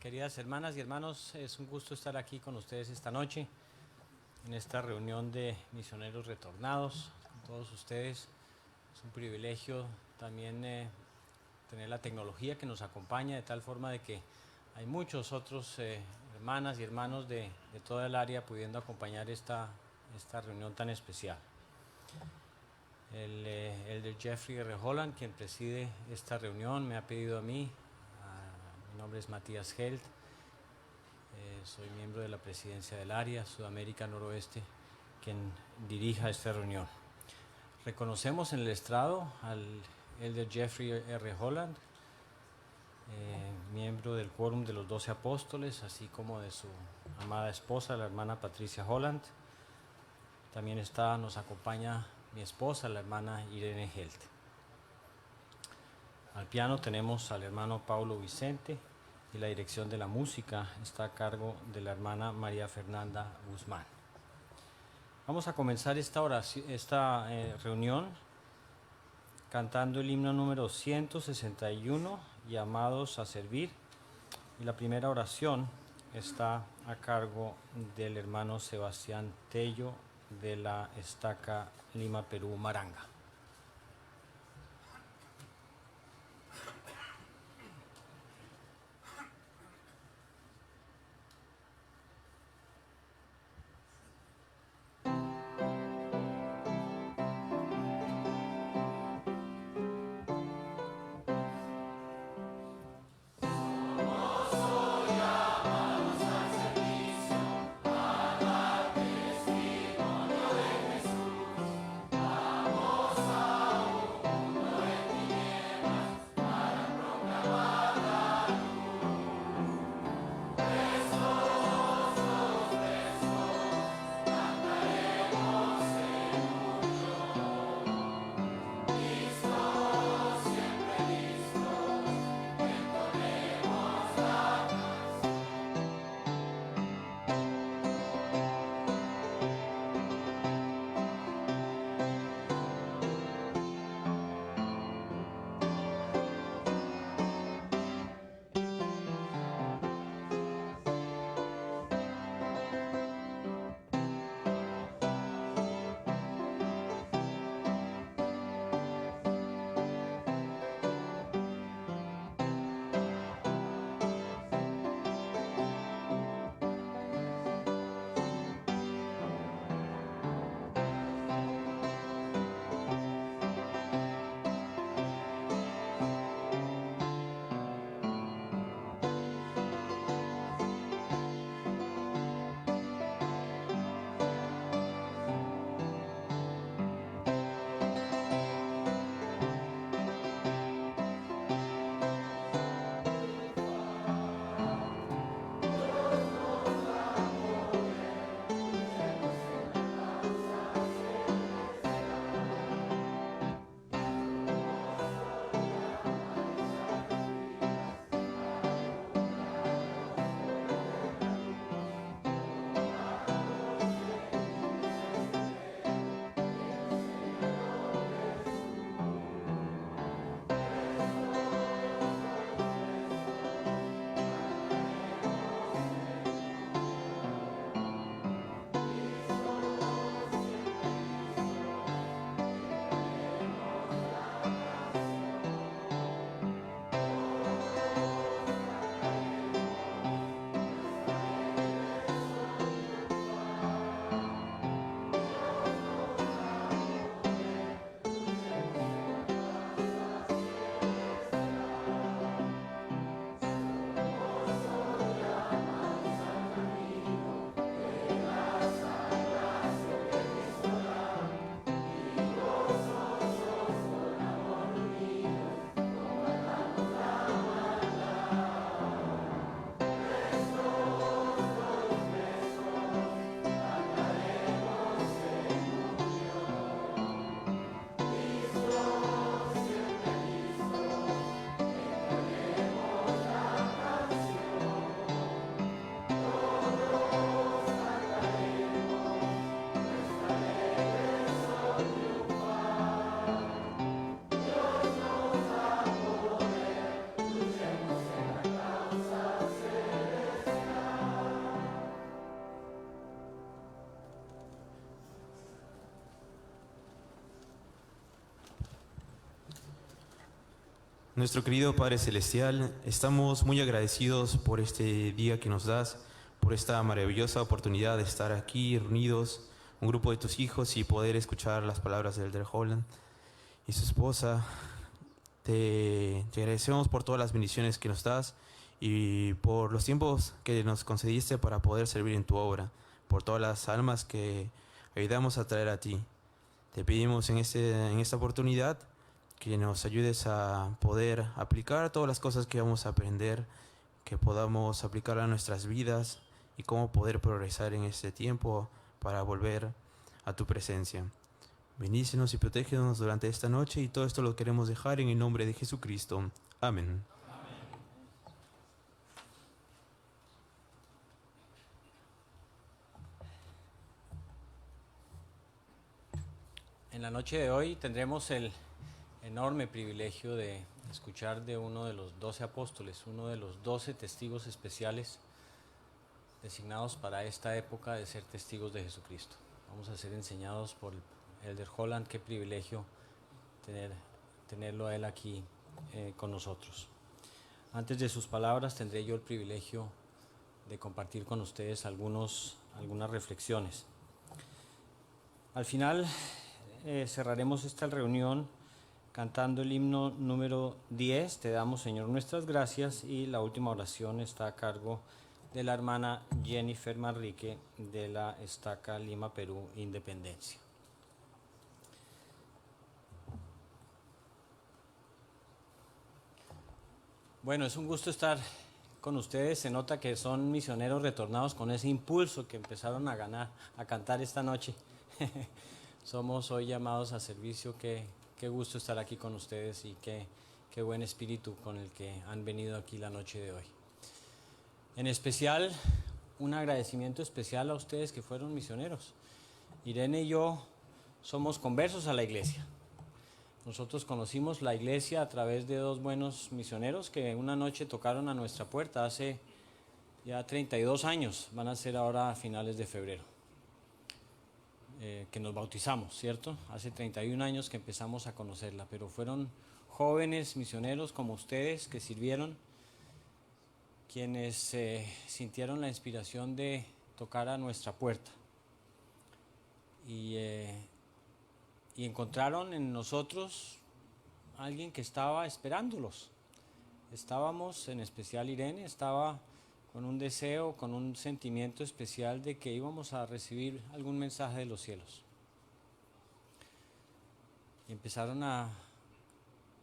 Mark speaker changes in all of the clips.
Speaker 1: Queridas hermanas y hermanos, es un gusto estar aquí con ustedes esta noche en esta reunión de misioneros retornados. Con todos ustedes es un privilegio también tener la tecnología que nos acompaña, de tal forma de que hay muchos otros hermanas y hermanos de toda el área pudiendo acompañar esta reunión tan especial. El elder Jeffrey R. Holland, quien preside esta reunión, me ha pedido a mí. Mi nombre es Matías Helt, soy miembro de la presidencia del área Sudamérica Noroeste, quien dirija esta reunión. Reconocemos en el estrado al elder Jeffrey R. Holland, miembro del quórum de los 12 apóstoles, así como de su amada esposa, la hermana Patricia Holland. También nos acompaña mi esposa, la hermana Irene Helt. Al piano tenemos al hermano Paulo Vicente y la dirección de la música está a cargo de la hermana María Fernanda Guzmán. Vamos a comenzar esta reunión cantando el himno número 161, Llamados a Servir, y la primera oración está a cargo del hermano Sebastián Tello de la Estaca Lima, Perú, Maranga.
Speaker 2: Amor Nuestro querido Padre Celestial, estamos muy agradecidos por este día que nos das, por esta maravillosa oportunidad de estar aquí reunidos, un grupo de tus hijos, y poder escuchar las palabras de Elder Holland y su esposa. Te agradecemos por todas las bendiciones que nos das y por los tiempos que nos concediste para poder servir en tu obra, por todas las almas que ayudamos a traer a ti. Te pedimos en esta oportunidad que nos ayudes a poder aplicar todas las cosas que vamos a aprender, que podamos aplicar a nuestras vidas y cómo poder progresar en este tiempo para volver a tu presencia. Bendícenos y protégenos durante esta noche, y todo esto lo queremos dejar en el nombre de Jesucristo. Amén.
Speaker 1: En la noche de hoy tendremos el enorme privilegio de escuchar de uno de los 12 apóstoles, uno de los 12 testigos especiales designados para esta época de ser testigos de Jesucristo. Vamos a ser enseñados por Elder Holland. Qué privilegio tenerlo a él aquí con nosotros. Antes de sus palabras tendré yo el privilegio de compartir con ustedes algunas reflexiones. Al final cerraremos esta reunión cantando el himno número 10, Te damos, Señor, nuestras gracias, y la última oración está a cargo de la hermana Jennifer Manrique de la Estaca Lima, Perú, Independencia. Bueno, es un gusto estar con ustedes. Se nota que son misioneros retornados con ese impulso que empezaron a cantar esta noche. Somos hoy llamados a servicio. Qué gusto estar aquí con ustedes, y qué buen espíritu con el que han venido aquí la noche de hoy. En especial, un agradecimiento especial a ustedes que fueron misioneros. Irene y yo somos conversos a la iglesia. Nosotros conocimos la iglesia a través de dos buenos misioneros que una noche tocaron a nuestra puerta hace ya 32 años, van a ser ahora a finales de febrero, que nos bautizamos, ¿cierto? Hace 31 años que empezamos a conocerla, pero fueron jóvenes misioneros como ustedes que sirvieron, quienes sintieron la inspiración de tocar a nuestra puerta y encontraron en nosotros alguien que estaba esperándolos. Estábamos, en especial Irene, estaba con un deseo, con un sentimiento especial de que íbamos a recibir algún mensaje de los cielos. Y empezaron a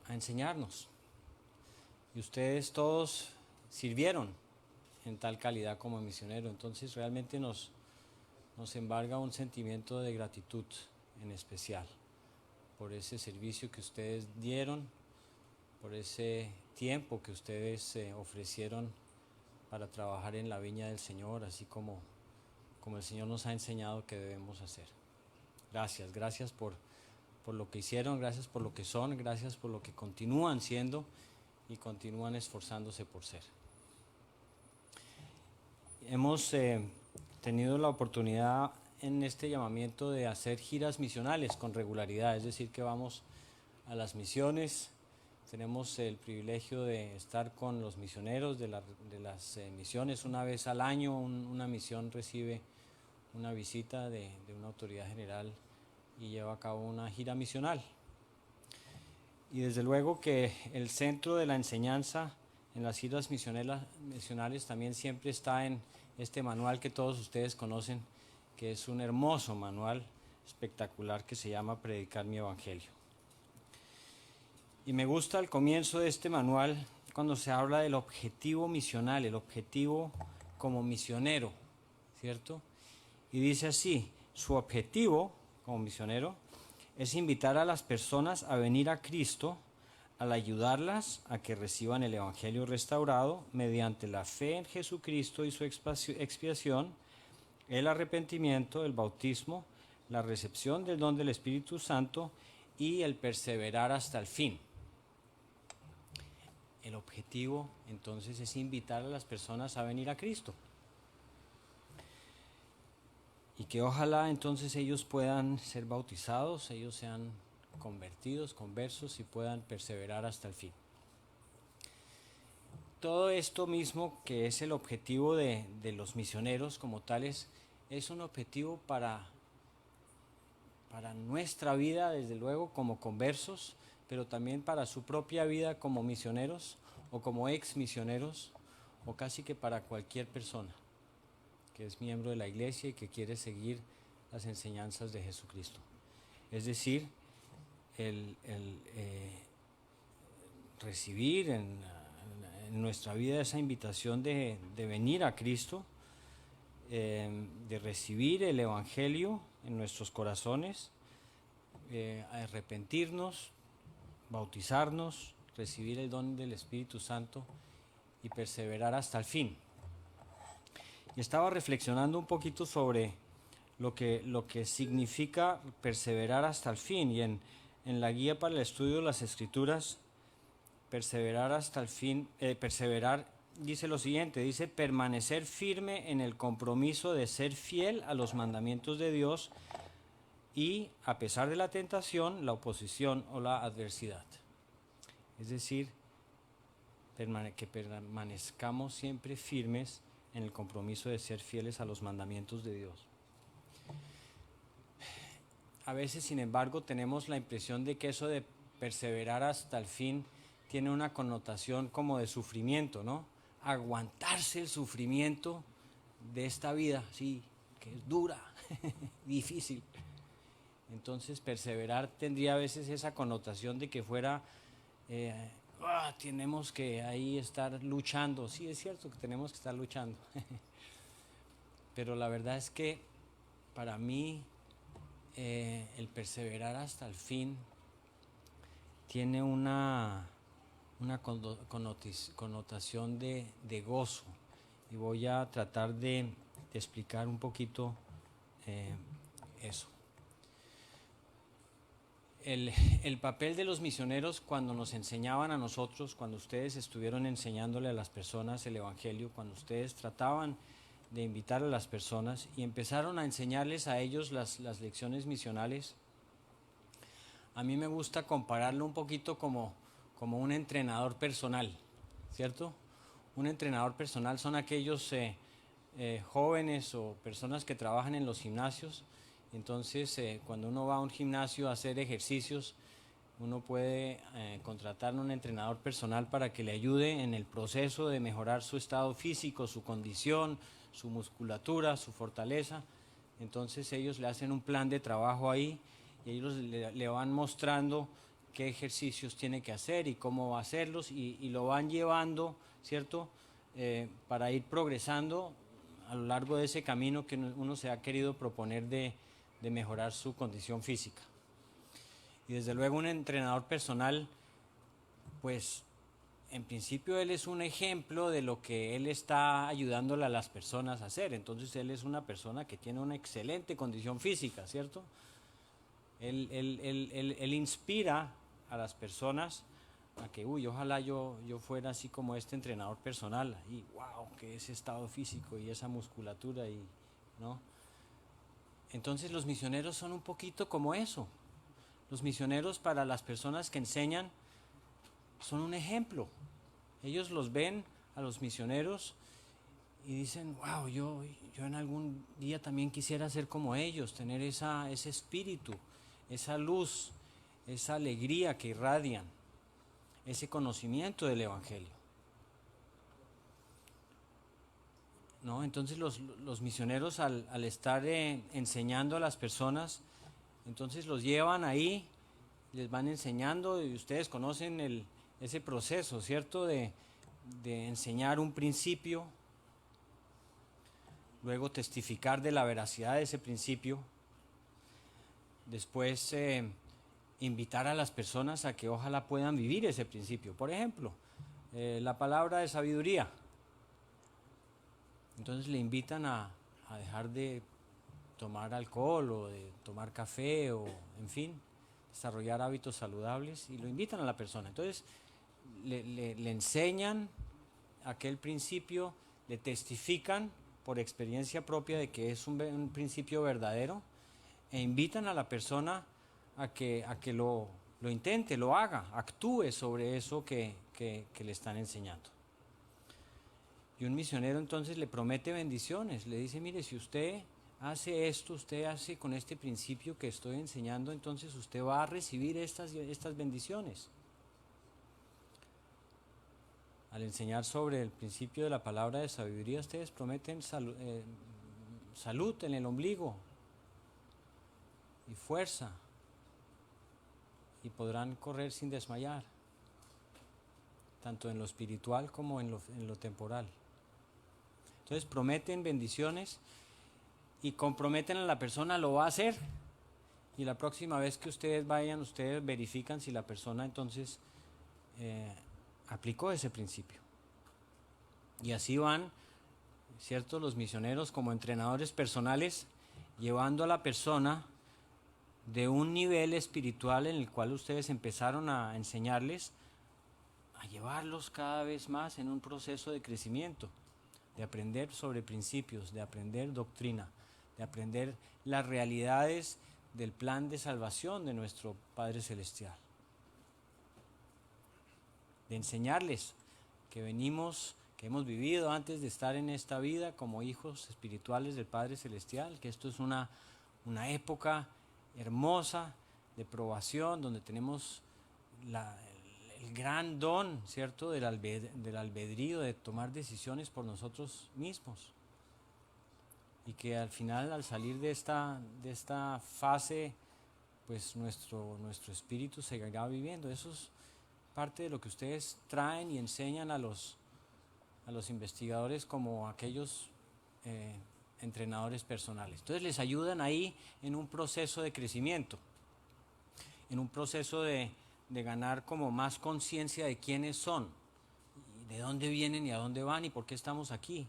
Speaker 1: enseñarnos. Y ustedes todos sirvieron en tal calidad como misionero. Entonces realmente nos embarga un sentimiento de gratitud en especial por ese servicio que ustedes dieron, por ese tiempo que ustedes ofrecieron para trabajar en la viña del Señor, así como el Señor nos ha enseñado que debemos hacer. Gracias por lo que hicieron, gracias por lo que son, gracias por lo que continúan siendo y continúan esforzándose por ser. Hemos tenido la oportunidad en este llamamiento de hacer giras misionales con regularidad, es decir, que vamos a las misiones. Tenemos el privilegio de estar con los misioneros de las misiones. Una vez al año una misión recibe una visita de una autoridad general y lleva a cabo una gira misional. Y desde luego que el centro de la enseñanza en las giras misionales también siempre está en este manual que todos ustedes conocen, que es un hermoso manual espectacular que se llama Predicar mi Evangelio. Y me gusta el comienzo de este manual cuando se habla del objetivo misional, el objetivo como misionero, ¿cierto? Y dice así: su objetivo como misionero es invitar a las personas a venir a Cristo, al ayudarlas a que reciban el Evangelio restaurado mediante la fe en Jesucristo y su expiación, el arrepentimiento, el bautismo, la recepción del don del Espíritu Santo y el perseverar hasta el fin. El objetivo entonces es invitar a las personas a venir a Cristo. Y que ojalá entonces ellos puedan ser bautizados, ellos sean convertidos, conversos, y puedan perseverar hasta el fin. todo esto mismo que es el objetivo de los misioneros como tales, es un objetivo para nuestra vida, desde luego, como conversos, pero también para su propia vida como misioneros o como ex misioneros, o casi que para cualquier persona que es miembro de la iglesia y que quiere seguir las enseñanzas de Jesucristo. Es decir, recibir en nuestra vida esa invitación de venir a Cristo, de recibir el Evangelio en nuestros corazones, arrepentirnos, bautizarnos, recibir el don del Espíritu Santo y perseverar hasta el fin. Y estaba reflexionando un poquito sobre lo que significa perseverar hasta el fin, y en la guía para el estudio de las Escrituras, perseverar hasta el fin, perseverar dice lo siguiente, dice permanecer firme en el compromiso de ser fiel a los mandamientos de Dios y a pesar de la tentación, la oposición o la adversidad. Es decir, que permanezcamos siempre firmes en el compromiso de ser fieles a los mandamientos de Dios. A veces, sin embargo, tenemos la impresión de que eso de perseverar hasta el fin tiene una connotación como de sufrimiento, ¿no? Aguantarse el sufrimiento de esta vida, sí, que es dura, difícil. Entonces, perseverar tendría a veces esa connotación de que fuera, tenemos que ahí estar luchando. Sí, es cierto que tenemos que estar luchando. Pero la verdad es que para mí el perseverar hasta el fin tiene una connotación de gozo, y voy a tratar de explicar un poquito eso. El papel de los misioneros cuando nos enseñaban a nosotros, cuando ustedes estuvieron enseñándole a las personas el Evangelio, cuando ustedes trataban de invitar a las personas y empezaron a enseñarles a ellos las lecciones misionales, a mí me gusta compararlo un poquito como un entrenador personal, ¿cierto? Un entrenador personal son aquellos jóvenes o personas que trabajan en los gimnasios. Entonces, cuando uno va a un gimnasio a hacer ejercicios, uno puede contratar a un entrenador personal para que le ayude en el proceso de mejorar su estado físico, su condición, su musculatura, su fortaleza. Entonces ellos le hacen un plan de trabajo ahí y ellos le van mostrando qué ejercicios tiene que hacer y cómo va a hacerlos, y lo van llevando, ¿cierto? Para ir progresando a lo largo de ese camino que uno se ha querido proponer de mejorar su condición física. Y desde luego un entrenador personal, pues en principio él es un ejemplo de lo que él está ayudándole a las personas a hacer. Entonces él es una persona que tiene una excelente condición física, ¿cierto? Él inspira a las personas a que, ojalá yo fuera así como este entrenador personal, y wow, que ese estado físico y esa musculatura, y ¿no? Entonces los misioneros son un poquito como eso. Los misioneros para las personas que enseñan son un ejemplo. Ellos los ven a los misioneros y dicen, wow, yo en algún día también quisiera ser como ellos, tener ese espíritu, esa luz, esa alegría que irradian, ese conocimiento del Evangelio. ¿No? Entonces los misioneros al estar enseñando a las personas, entonces los llevan ahí, les van enseñando, y ustedes conocen ese proceso, ¿cierto? De enseñar un principio, luego testificar de la veracidad de ese principio, después invitar a las personas a que ojalá puedan vivir ese principio. Por ejemplo, la palabra de sabiduría. Entonces le invitan a dejar de tomar alcohol o de tomar café, o en fin, desarrollar hábitos saludables, y lo invitan a la persona. Entonces le enseñan aquel principio, le testifican por experiencia propia de que es un principio verdadero, e invitan a la persona a que lo intente, lo haga, actúe sobre eso que le están enseñando. Y un misionero entonces le promete bendiciones, le dice, mire, si usted hace esto, usted hace con este principio que estoy enseñando, entonces usted va a recibir estas bendiciones. Al enseñar sobre el principio de la palabra de sabiduría, ustedes prometen salud en el ombligo y fuerza, y podrán correr sin desmayar, tanto en lo espiritual como en lo temporal. Entonces prometen bendiciones y comprometen a la persona, lo va a hacer, y la próxima vez que ustedes vayan, ustedes verifican si la persona entonces aplicó ese principio. Y así van, ¿cierto?, los misioneros como entrenadores personales, llevando a la persona de un nivel espiritual en el cual ustedes empezaron a enseñarles, a llevarlos cada vez más en un proceso de crecimiento, de aprender sobre principios, de aprender doctrina, de aprender las realidades del plan de salvación de nuestro Padre Celestial, de enseñarles que hemos vivido antes de estar en esta vida como hijos espirituales del Padre Celestial, que esto es una época hermosa de probación, donde tenemos el gran don, ¿cierto?, del albedrío, de tomar decisiones por nosotros mismos. Y que al final, al salir de esta fase, pues nuestro espíritu seguirá viviendo. Eso es parte de lo que ustedes traen y enseñan a los investigadores como aquellos entrenadores personales. Entonces les ayudan ahí en un proceso de crecimiento, en un proceso de ganar como más conciencia de quiénes son, y de dónde vienen y a dónde van y por qué estamos aquí.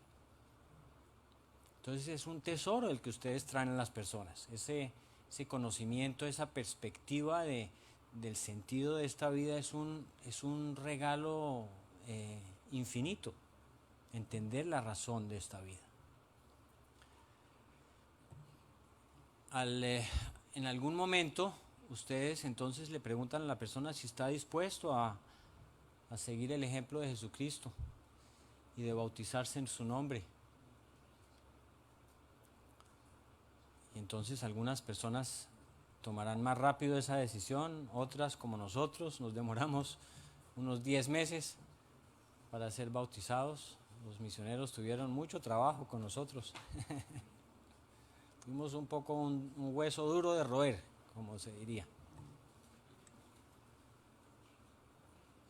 Speaker 1: Entonces es un tesoro el que ustedes traen a las personas, ese conocimiento, esa perspectiva del sentido de esta vida es un regalo infinito, entender la razón de esta vida. En algún momento ustedes entonces le preguntan a la persona si está dispuesto a seguir el ejemplo de Jesucristo y de bautizarse en su nombre. Y entonces algunas personas tomarán más rápido esa decisión, otras como nosotros nos demoramos unos 10 meses para ser bautizados. Los misioneros tuvieron mucho trabajo con nosotros. Fuimos un poco un hueso duro de roer, como se diría.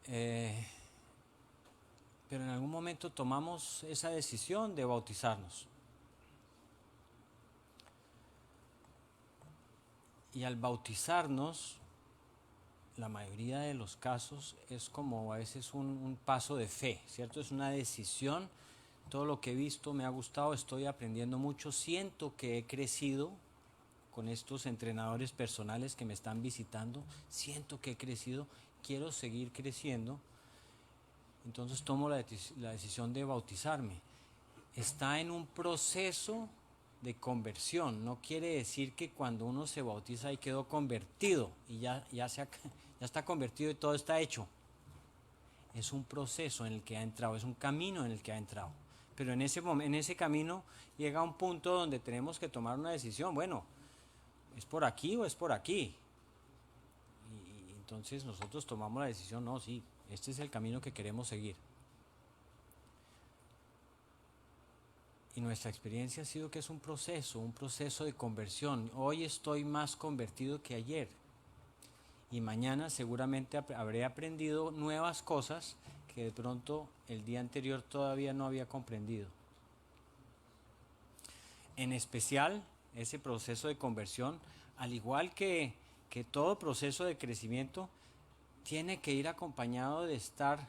Speaker 1: Pero en algún momento tomamos esa decisión de bautizarnos. Y al bautizarnos, la mayoría de los casos es como a veces un paso de fe, ¿cierto? Es una decisión. Todo lo que he visto me ha gustado, estoy aprendiendo mucho, siento que he crecido con estos entrenadores personales que me están visitando, siento que he crecido, quiero seguir creciendo, entonces tomo la decisión de bautizarme. Está en un proceso de conversión, no quiere decir que cuando uno se bautiza y quedó convertido y ya está convertido y todo está hecho. Es un proceso en el que ha entrado, es un camino en el que ha entrado. Pero en ese camino llega un punto donde tenemos que tomar una decisión. Bueno, ¿es por aquí o es por aquí? Y entonces nosotros tomamos la decisión, no, sí, este es el camino que queremos seguir. Y nuestra experiencia ha sido que es un proceso de conversión. Hoy estoy más convertido que ayer. Y mañana seguramente habré aprendido nuevas cosas que de pronto el día anterior todavía no había comprendido. En especial, ese proceso de conversión, al igual que todo proceso de crecimiento, tiene que ir acompañado de estar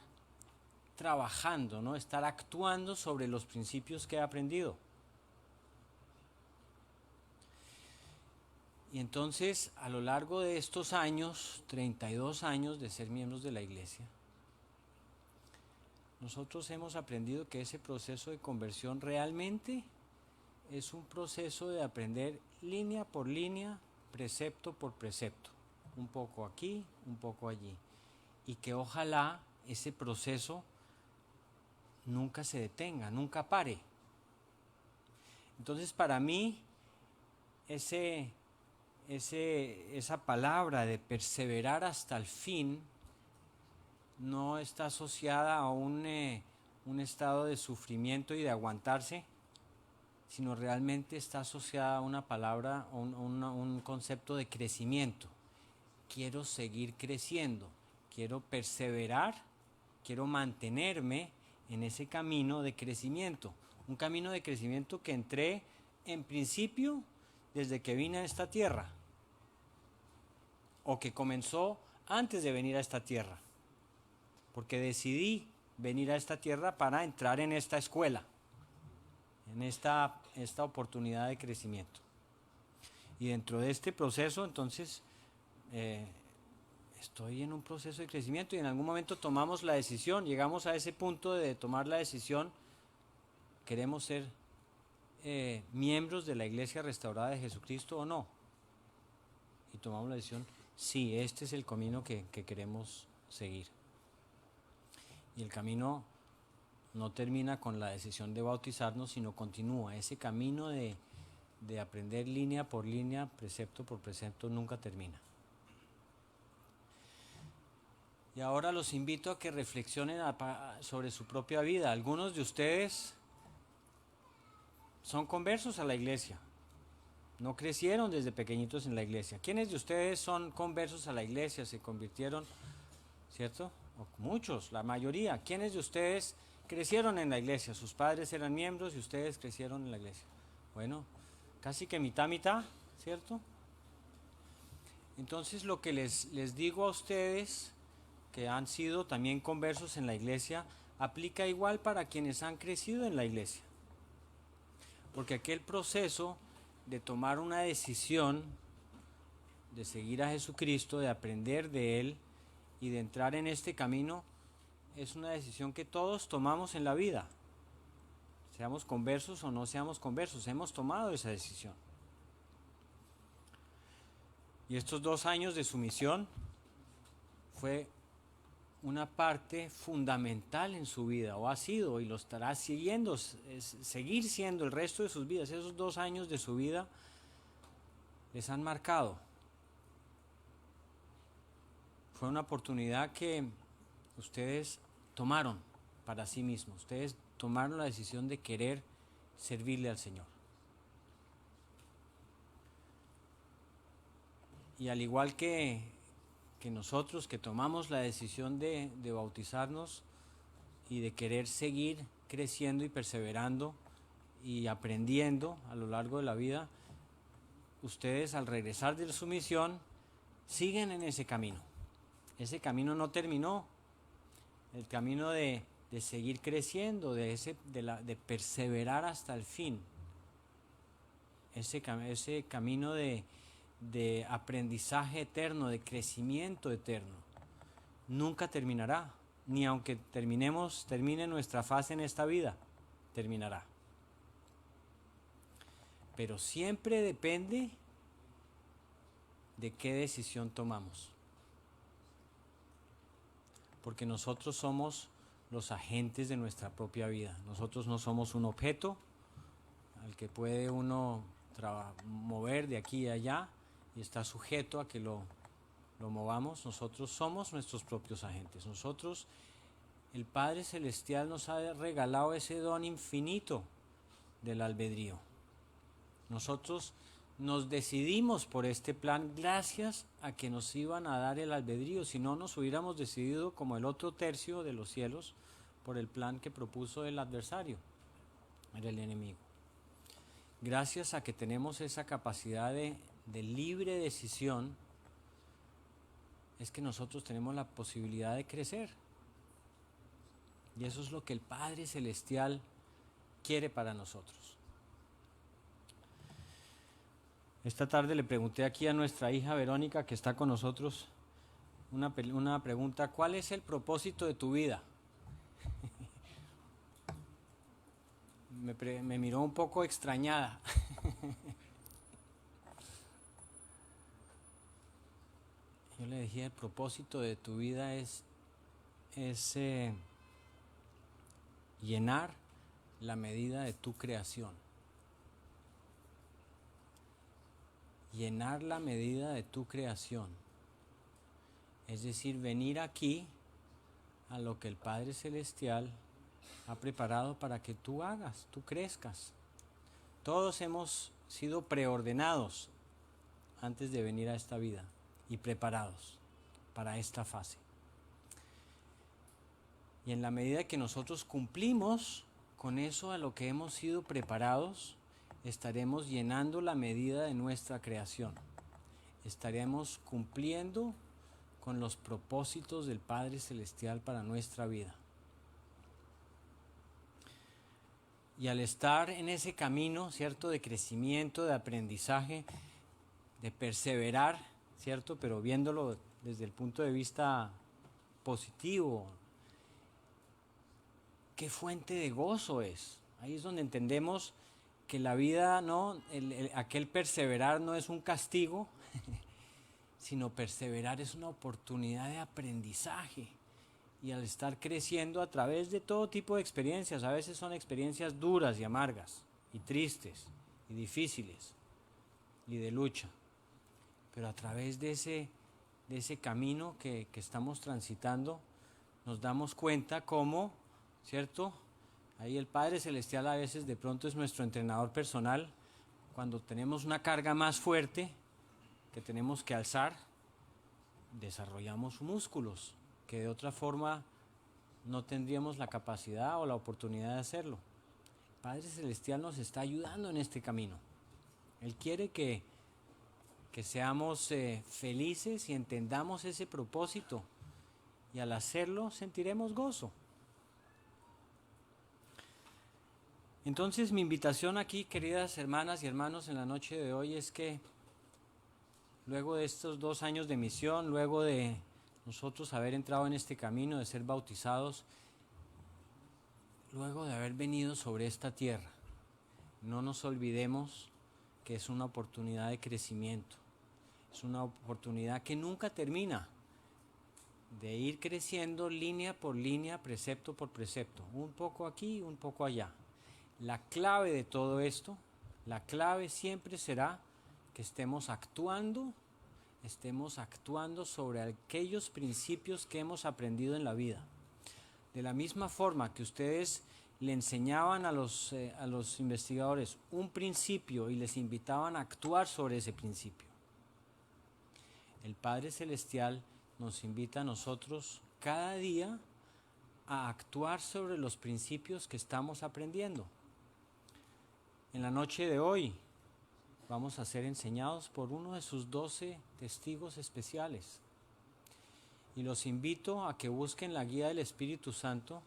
Speaker 1: trabajando, ¿no? Estar actuando sobre los principios que he aprendido. Y entonces, a lo largo de estos años, 32 años de ser miembros de la iglesia, nosotros hemos aprendido que ese proceso de conversión realmente es un proceso de aprender línea por línea, precepto por precepto, un poco aquí, un poco allí, y que ojalá ese proceso nunca se detenga, nunca pare. Entonces para mí esa palabra de perseverar hasta el fin no está asociada a un estado de sufrimiento y de aguantarse, sino realmente está asociada a una palabra, a un concepto de crecimiento. Quiero seguir creciendo, quiero perseverar, quiero mantenerme en ese camino de crecimiento. Un camino de crecimiento que entré en principio desde que vine a esta tierra, o que comenzó antes de venir a esta tierra, porque decidí venir a esta tierra para entrar en esta escuela, en esta oportunidad de crecimiento. Y dentro de este proceso, entonces, estoy en un proceso de crecimiento y en algún momento tomamos la decisión, llegamos a ese punto de tomar la decisión, queremos ser miembros de la Iglesia Restaurada de Jesucristo o no. Y tomamos la decisión, sí, este es el camino que queremos seguir. Y el camino no termina con la decisión de bautizarnos, sino continúa. Ese camino de aprender línea por línea, precepto por precepto, nunca termina. Y ahora los invito a que reflexionen sobre su propia vida. Algunos de ustedes son conversos a la iglesia. No crecieron desde pequeñitos en la iglesia. ¿Quiénes de ustedes son conversos a la iglesia? Se convirtieron, ¿cierto? Muchos, la mayoría. ¿Quiénes de ustedes crecieron en la iglesia? Sus padres eran miembros y ustedes crecieron en la iglesia. Bueno, casi que mitad, ¿cierto? Entonces lo que les digo a ustedes, que han sido también conversos en la iglesia, aplica igual para quienes han crecido en la iglesia. Porque aquel proceso de tomar una decisión, de seguir a Jesucristo, de aprender de Él y de entrar en este camino, es una decisión que todos tomamos en la vida. Seamos conversos o no seamos conversos, hemos tomado esa decisión. Y estos 2 años de sumisión fue una parte fundamental en su vida, o ha sido y lo estará siguiendo, seguir siendo el resto de sus vidas. Esos 2 años de su vida les han marcado. Fue una oportunidad que ustedes tomaron para sí mismos. Ustedes tomaron la decisión de querer servirle al Señor. Y al igual que nosotros que tomamos la decisión de bautizarnos y de querer seguir creciendo y perseverando y aprendiendo a lo largo de la vida, ustedes al regresar de su misión siguen en ese camino. Ese camino no terminó. El camino de seguir creciendo, de perseverar hasta el fin. Ese camino de aprendizaje eterno, de crecimiento eterno, nunca terminará, ni aunque termine nuestra fase en esta vida, terminará. Pero siempre depende de qué decisión tomamos. Porque nosotros somos los agentes de nuestra propia vida. Nosotros no somos un objeto al que puede uno mover de aquí y allá y está sujeto a que lo movamos. Nosotros somos nuestros propios agentes. Nosotros, el Padre Celestial nos ha regalado ese don infinito del albedrío. Nosotros nos decidimos por este plan gracias a que nos iban a dar el albedrío. Si no, nos hubiéramos decidido como el otro tercio de los cielos por el plan que propuso el adversario, era el enemigo. Gracias a que tenemos esa capacidad de libre decisión, es que nosotros tenemos la posibilidad de crecer. Y eso es lo que el Padre Celestial quiere para nosotros. Esta tarde le pregunté aquí a nuestra hija Verónica, que está con nosotros, una pregunta: ¿cuál es el propósito de tu vida? Me miró un poco extrañada. Yo le dije, el propósito de tu vida es llenar la medida de tu creación. Llenar la medida de tu creación. Es decir, venir aquí a lo que el Padre Celestial ha preparado para que tú hagas, tú crezcas. Todos hemos sido preordenados antes de venir a esta vida y preparados para esta fase. Y en la medida que nosotros cumplimos con eso a lo que hemos sido preparados, estaremos llenando la medida de nuestra creación. Estaremos cumpliendo con los propósitos del Padre Celestial para nuestra vida. Y al estar en ese camino, ¿cierto?, de crecimiento, de aprendizaje, de perseverar, ¿cierto?, pero viéndolo desde el punto de vista positivo, qué fuente de gozo es. Ahí es donde entendemos que la vida, no, aquel perseverar no es un castigo, sino perseverar es una oportunidad de aprendizaje. Y al estar creciendo a través de todo tipo de experiencias, a veces son experiencias duras y amargas, y tristes, y difíciles, y de lucha. Pero a través de ese camino que estamos transitando, nos damos cuenta cómo, ¿cierto? Ahí el Padre Celestial a veces de pronto es nuestro entrenador personal. Cuando tenemos una carga más fuerte que tenemos que alzar, desarrollamos músculos que de otra forma no tendríamos la capacidad o la oportunidad de hacerlo. El Padre Celestial nos está ayudando en este camino. Él quiere que seamos felices y entendamos ese propósito, y al hacerlo sentiremos gozo. Entonces mi invitación aquí, queridas hermanas y hermanos, en la noche de hoy es que luego de estos 2 años de misión, luego de nosotros haber entrado en este camino, de ser bautizados, luego de haber venido sobre esta tierra, no nos olvidemos que es una oportunidad de crecimiento, es una oportunidad que nunca termina, de ir creciendo línea por línea, precepto por precepto, un poco aquí, un poco allá. La clave de todo esto, la clave siempre será que estemos actuando sobre aquellos principios que hemos aprendido en la vida. De la misma forma que ustedes le enseñaban a los investigadores un principio y les invitaban a actuar sobre ese principio, el Padre Celestial nos invita a nosotros cada día a actuar sobre los principios que estamos aprendiendo. En la noche de hoy vamos a ser enseñados por uno de sus 12 testigos especiales. Y los invito a que busquen la guía del Espíritu Santo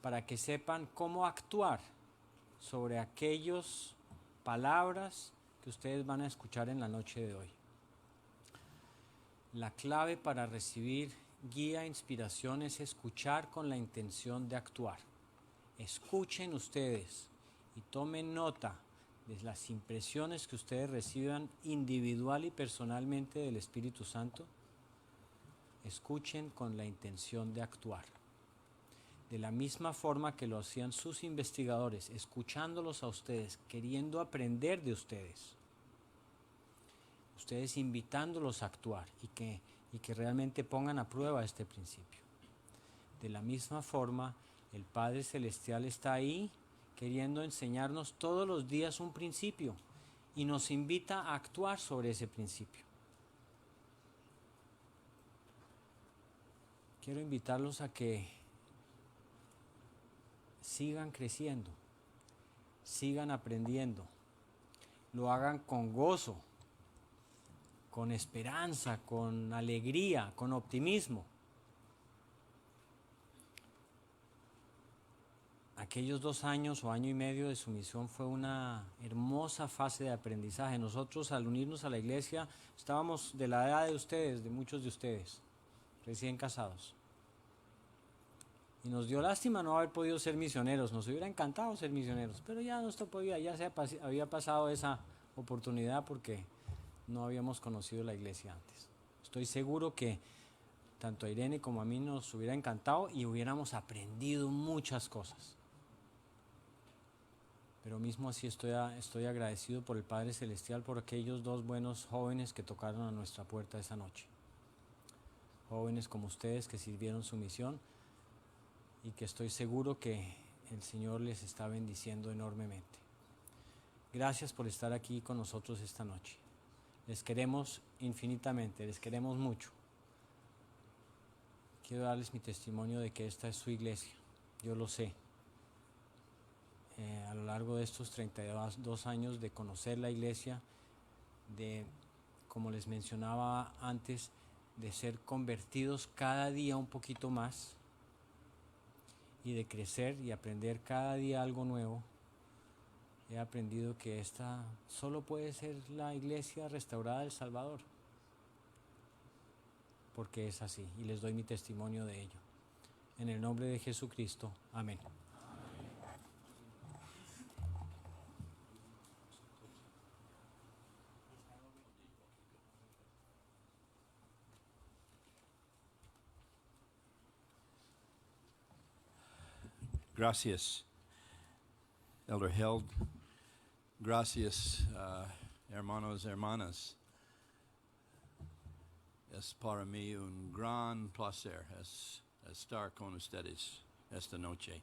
Speaker 1: para que sepan cómo actuar sobre aquellas palabras que ustedes van a escuchar en la noche de hoy. La clave para recibir guía e inspiración es escuchar con la intención de actuar. Escuchen ustedes y tomen nota de las impresiones que ustedes reciban individual y personalmente del Espíritu Santo. Escuchen con la intención de actuar. De la misma forma que lo hacían sus investigadores, escuchándolos a ustedes, queriendo aprender de ustedes. Ustedes invitándolos a actuar y que realmente pongan a prueba este principio. De la misma forma, el Padre Celestial está ahí queriendo enseñarnos todos los días un principio y nos invita a actuar sobre ese principio. Quiero invitarlos a que sigan creciendo, sigan aprendiendo, lo hagan con gozo, con esperanza, con alegría, con optimismo. Aquellos 2 años o año y medio de su misión fue una hermosa fase de aprendizaje. Nosotros, al unirnos a la iglesia, estábamos de la edad de ustedes, de muchos de ustedes, recién casados. Y nos dio lástima no haber podido ser misioneros. Nos hubiera encantado ser misioneros, pero ya no se podía, ya había pasado esa oportunidad porque no habíamos conocido la iglesia antes. Estoy seguro que Tanto a Irene como a mí nos hubiera encantado y hubiéramos aprendido muchas cosas. Pero mismo así estoy agradecido por el Padre Celestial por aquellos dos buenos jóvenes que tocaron a nuestra puerta esa noche. Jóvenes como ustedes que sirvieron su misión y que estoy seguro que el Señor les está bendiciendo enormemente. Gracias por estar aquí con nosotros esta noche. Les queremos infinitamente, les queremos mucho. Quiero darles mi testimonio de que esta es su iglesia. Yo lo sé. A lo largo de estos 32 años de conocer la iglesia, de, como les mencionaba antes, de ser convertidos cada día un poquito más y de crecer y aprender cada día algo nuevo, he aprendido que esta solo puede ser la iglesia restaurada del Salvador, porque es así, y les doy mi testimonio de ello. En el nombre de Jesucristo, amén.
Speaker 3: Gracias, Elder Held. Gracias, hermanos, hermanas. Es para mí un gran placer estar con ustedes esta noche.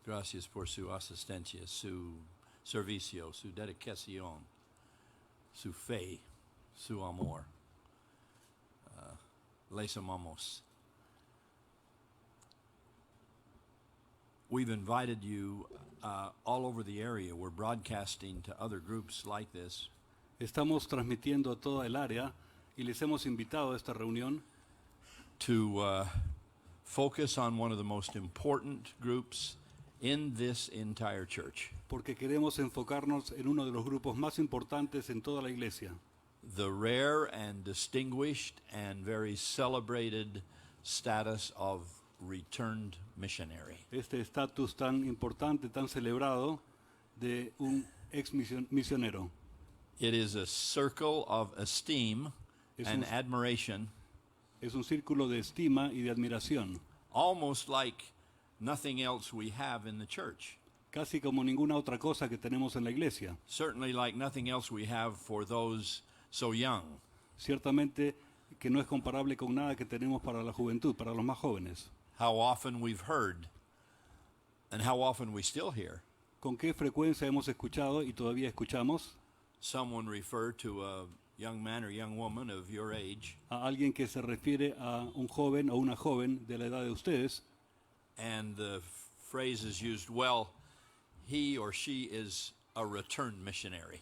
Speaker 3: Gracias por su asistencia, su servicio, su dedicación, su fe, su amor. Les amamos. We've invited you all over the area. We're broadcasting to other groups like this.
Speaker 4: Estamos transmitiendo a toda el área y les hemos invitado a esta reunión
Speaker 3: to focus on one of the most important groups in this entire church,
Speaker 4: porque queremos enfocarnos en uno de los grupos más importantes en toda la iglesia,
Speaker 3: the rare and distinguished and very celebrated status of returned missionary.
Speaker 4: este estatus tan importante, tan celebrado de un ex misionero.
Speaker 3: It is a circle of esteem
Speaker 4: Es
Speaker 3: and
Speaker 4: un-
Speaker 3: admiration,
Speaker 4: Es un círculo de estima y de admiración,
Speaker 3: almost like nothing else we have in the church.
Speaker 4: casi como ninguna otra cosa que tenemos en la iglesia.
Speaker 3: Certainly like nothing else we have for those so young.
Speaker 4: Ciertamente que no es comparable con nada que tenemos para la juventud, para los más jóvenes.
Speaker 3: How often we've heard and how often we still hear
Speaker 4: ¿Con qué frecuencia hemos escuchado y todavía escuchamos
Speaker 3: someone refer to a young man or young woman of your age
Speaker 4: a alguien que se refiere a un joven o una joven de la edad de ustedes
Speaker 3: and the phrase is used, well, he or she is a returned missionary.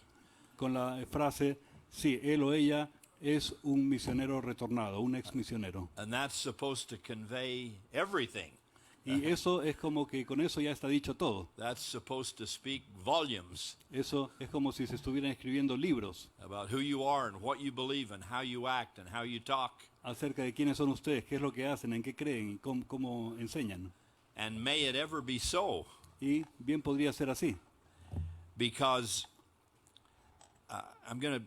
Speaker 4: con la frase, sí, él o ella es un misionero retornado, un ex misionero?
Speaker 3: And that's supposed to convey everything.
Speaker 4: Y eso es como que con eso ya está dicho todo.
Speaker 3: That's supposed to speak volumes
Speaker 4: Eso es como si se estuvieran escribiendo libros
Speaker 3: about who you are and what you believe and how you act and how you talk.
Speaker 4: acerca de quiénes son ustedes, qué es lo que hacen, en qué creen y cómo enseñan.
Speaker 3: And may it ever be so,
Speaker 4: Y bien podría ser así,
Speaker 3: because I'm going to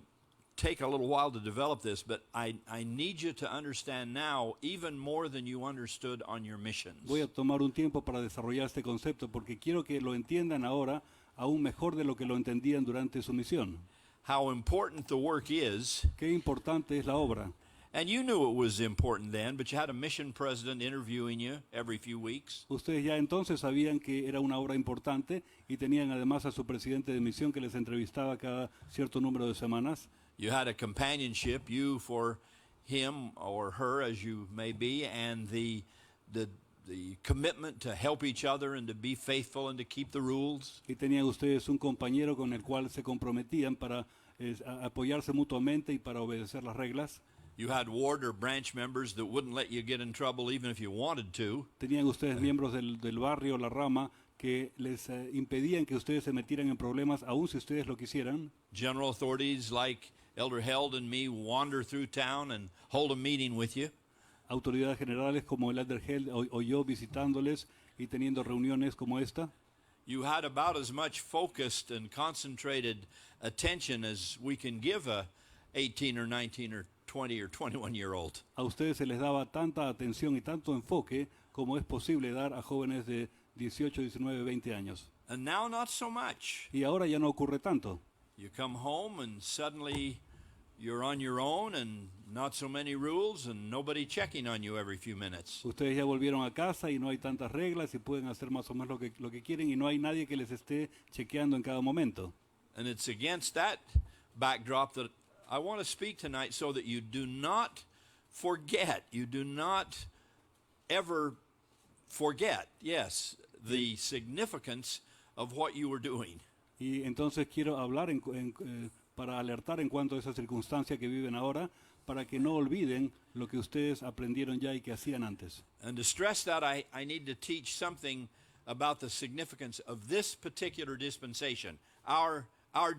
Speaker 3: take a little while to develop this, but I need you to understand now even more than you understood on your missions.
Speaker 4: voy a tomar un tiempo para desarrollar este concepto porque quiero que lo entiendan ahora aún mejor de lo que lo entendían durante su misión.
Speaker 3: How important the work is,
Speaker 4: Qué importante es la obra.
Speaker 3: and you knew it was important then, but you had a mission president interviewing you every few weeks.
Speaker 4: Ustedes ya entonces sabían que era una obra importante y tenían además a su presidente de misión que les entrevistaba cada cierto número de semanas.
Speaker 3: You had a companionship, you for him or her as you may be, and the commitment to help each other and to be faithful and to keep the rules.
Speaker 4: Y tenían ustedes un compañero con el cual se comprometían para apoyarse mutuamente y para obedecer las reglas.
Speaker 3: You had ward or branch members that wouldn't let you get in trouble even if you wanted to.
Speaker 4: Tenían ustedes miembros del barrio, la rama, que les impedían que ustedes se metieran en problemas, aun si ustedes lo quisieran.
Speaker 3: General authorities like Elder Held and me wander through town and hold a meeting with you.
Speaker 4: Autoridades generales como el Elder Held o yo visitándoles y teniendo reuniones como esta.
Speaker 3: You had about as much focused and concentrated attention as we can give a 18 or 19 or 20 or 21-year-old.
Speaker 4: A ustedes se les daba tanta atención y tanto enfoque como es posible dar a jóvenes de 18, 19, 20 años.
Speaker 3: And now not so much.
Speaker 4: Y ahora ya no ocurre tanto.
Speaker 3: You come home and suddenly you're on your own and not so many rules and nobody checking on you every few minutes.
Speaker 4: Ustedes ya volvieron a casa y no hay tantas reglas y pueden hacer más o menos lo que quieren y no hay nadie que les esté chequeando en cada momento.
Speaker 3: And it's against that backdrop that I want to speak tonight so that you do not forget, you do not ever forget, yes, the significance of what you were doing.
Speaker 4: Y entonces quiero hablar para alertar en cuanto a esa circunstancia que viven ahora, para que no olviden lo que ustedes aprendieron ya y que hacían antes.
Speaker 3: And to stress that, I need to teach something about the significance of this particular dispensation, our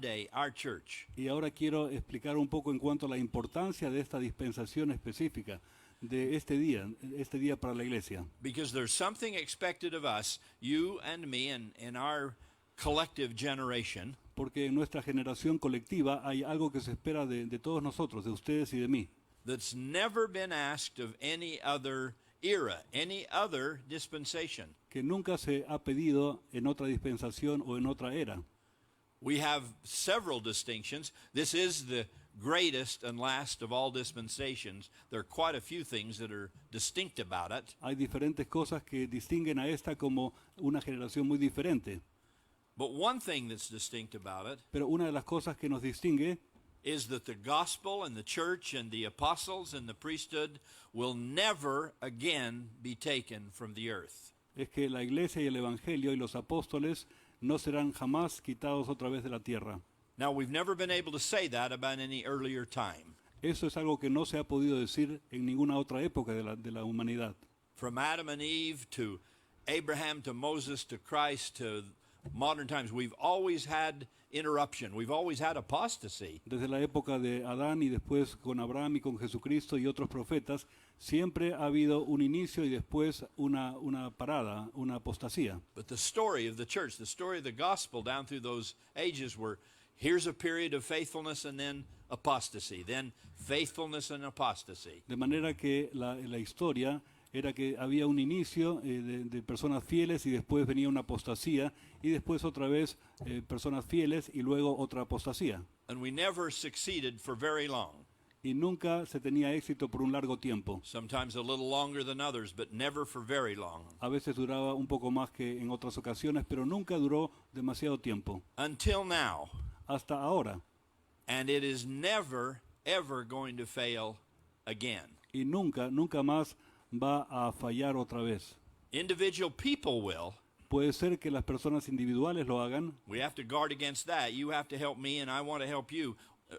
Speaker 3: day, our church.
Speaker 4: Y ahora quiero explicar un poco en cuanto a la importancia de esta dispensación específica, de este día para la iglesia.
Speaker 3: Because there's something expected of us, you and me, and in our collective generation,
Speaker 4: Porque en nuestra generación colectiva hay algo que se espera de todos nosotros, de ustedes y de mí,
Speaker 3: that's never been asked of any other era, any other dispensation.
Speaker 4: que nunca se ha pedido en otra dispensación o en otra era.
Speaker 3: We have several distinctions. This is the greatest and last of all dispensations. There are quite a few things that are distinct about it.
Speaker 4: Hay diferentes cosas que distinguen a esta como una generación muy diferente.
Speaker 3: But one thing that's distinct about it
Speaker 4: Pero una de las cosas que nos distingue
Speaker 3: is that the gospel and the church and the apostles and the priesthood will never again be taken from the earth.
Speaker 4: es que la iglesia y el evangelio y los apóstoles no serán jamás quitados otra vez de la tierra.
Speaker 3: Now, we've never been able to say that about any earlier time.
Speaker 4: Eso es algo que no se ha podido decir en ninguna otra época de la humanidad.
Speaker 3: From Adam and Eve to Abraham to Moses to Christ to modern times, we've always had interruption. We've always had apostasy.
Speaker 4: Desde la época de Adán y después con Abraham y con Jesucristo y otros profetas, siempre ha habido un inicio y después una parada, una apostasía.
Speaker 3: But the story of the church, the story of the gospel down through those ages were here's a period of faithfulness and then apostasy, then faithfulness and apostasy.
Speaker 4: De manera que la historia era que había un inicio de personas fieles y después venía una apostasía y después otra vez personas fieles y luego otra apostasía.
Speaker 3: And we never succeeded for very long.
Speaker 4: Y nunca se tenía éxito por un largo tiempo.
Speaker 3: Sometimes a little longer than others, but never for very long.
Speaker 4: A veces duraba un poco más que en otras ocasiones, pero nunca duró demasiado tiempo.
Speaker 3: Until now.
Speaker 4: Hasta ahora.
Speaker 3: And it is never, ever going to fail again.
Speaker 4: Y nunca más va a fallar otra vez.
Speaker 3: Individual people will.
Speaker 4: Puede ser que las personas individuales lo hagan.
Speaker 3: We have to guard against that. You have to help me and I want to help you.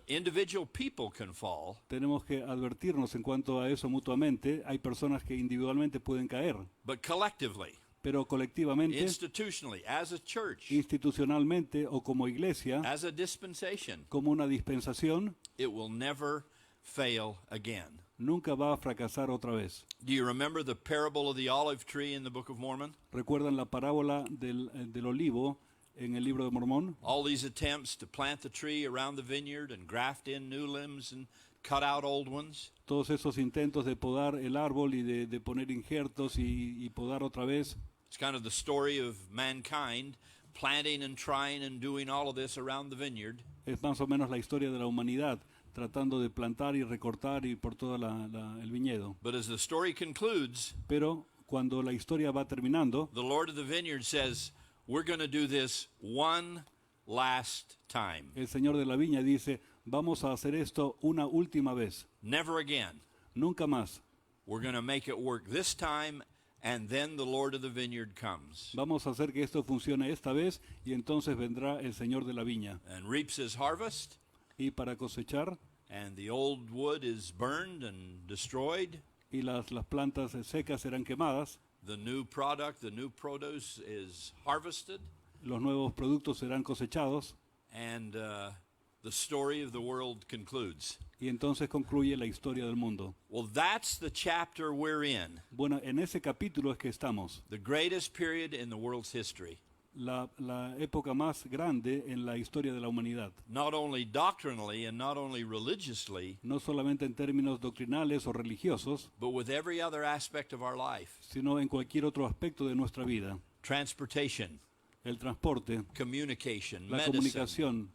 Speaker 3: Individual people can fall.
Speaker 4: Tenemos que advertirnos en cuanto a eso mutuamente. Hay personas que individualmente pueden caer.
Speaker 3: But collectively.
Speaker 4: Pero colectivamente,
Speaker 3: institutionally, as a church,
Speaker 4: institucionalmente o como iglesia,
Speaker 3: as a dispensation,
Speaker 4: como una dispensación,
Speaker 3: it will never fail again.
Speaker 4: Nunca va a fracasar otra vez.
Speaker 3: Do you remember the parable of the olive tree in the Book of Mormon?
Speaker 4: ¿Recuerdan la parábola del olivo en el libro de Mormón?
Speaker 3: All these attempts to plant the tree around the vineyard and graft in new limbs and cut out old ones.
Speaker 4: Todos esos intentos de podar el árbol y de poner injertos y podar otra vez.
Speaker 3: It's kind of the story of mankind planting and trying and doing all of this around the vineyard.
Speaker 4: Es más o menos la historia de la humanidad, tratando de plantar y recortar y por todo el viñedo.
Speaker 3: But as the story concludes,
Speaker 4: pero cuando la historia va terminando,
Speaker 3: the Lord of the vineyard says, we're going to do this one last time.
Speaker 4: El Señor de la viña dice, vamos a hacer esto una última vez.
Speaker 3: Never again.
Speaker 4: Nunca más.
Speaker 3: We're going to make it work this time, and then the Lord of the vineyard comes.
Speaker 4: Vamos a hacer que esto funcione esta vez y entonces vendrá el Señor de la viña.
Speaker 3: And reaps his harvest.
Speaker 4: Y para cosechar.
Speaker 3: And the old wood is burned and destroyed.
Speaker 4: Y las plantas secas serán quemadas.
Speaker 3: The new product, the new produce is harvested.
Speaker 4: Los nuevos productos serán cosechados.
Speaker 3: And the story of the world concludes.
Speaker 4: Y entonces concluye la historia del mundo.
Speaker 3: Well, that's the chapter we're in.
Speaker 4: Bueno, en ese capítulo es que estamos.
Speaker 3: The greatest period in the world's history.
Speaker 4: la época más grande en la historia de la humanidad.
Speaker 3: not only doctrinally and not only religiously,
Speaker 4: No solamente en términos doctrinales o religiosos,
Speaker 3: but with every other aspect of our life.
Speaker 4: sino en cualquier otro aspecto de nuestra vida.
Speaker 3: Transportation,
Speaker 4: El transporte,
Speaker 3: communication,
Speaker 4: la
Speaker 3: medicine,
Speaker 4: comunicación,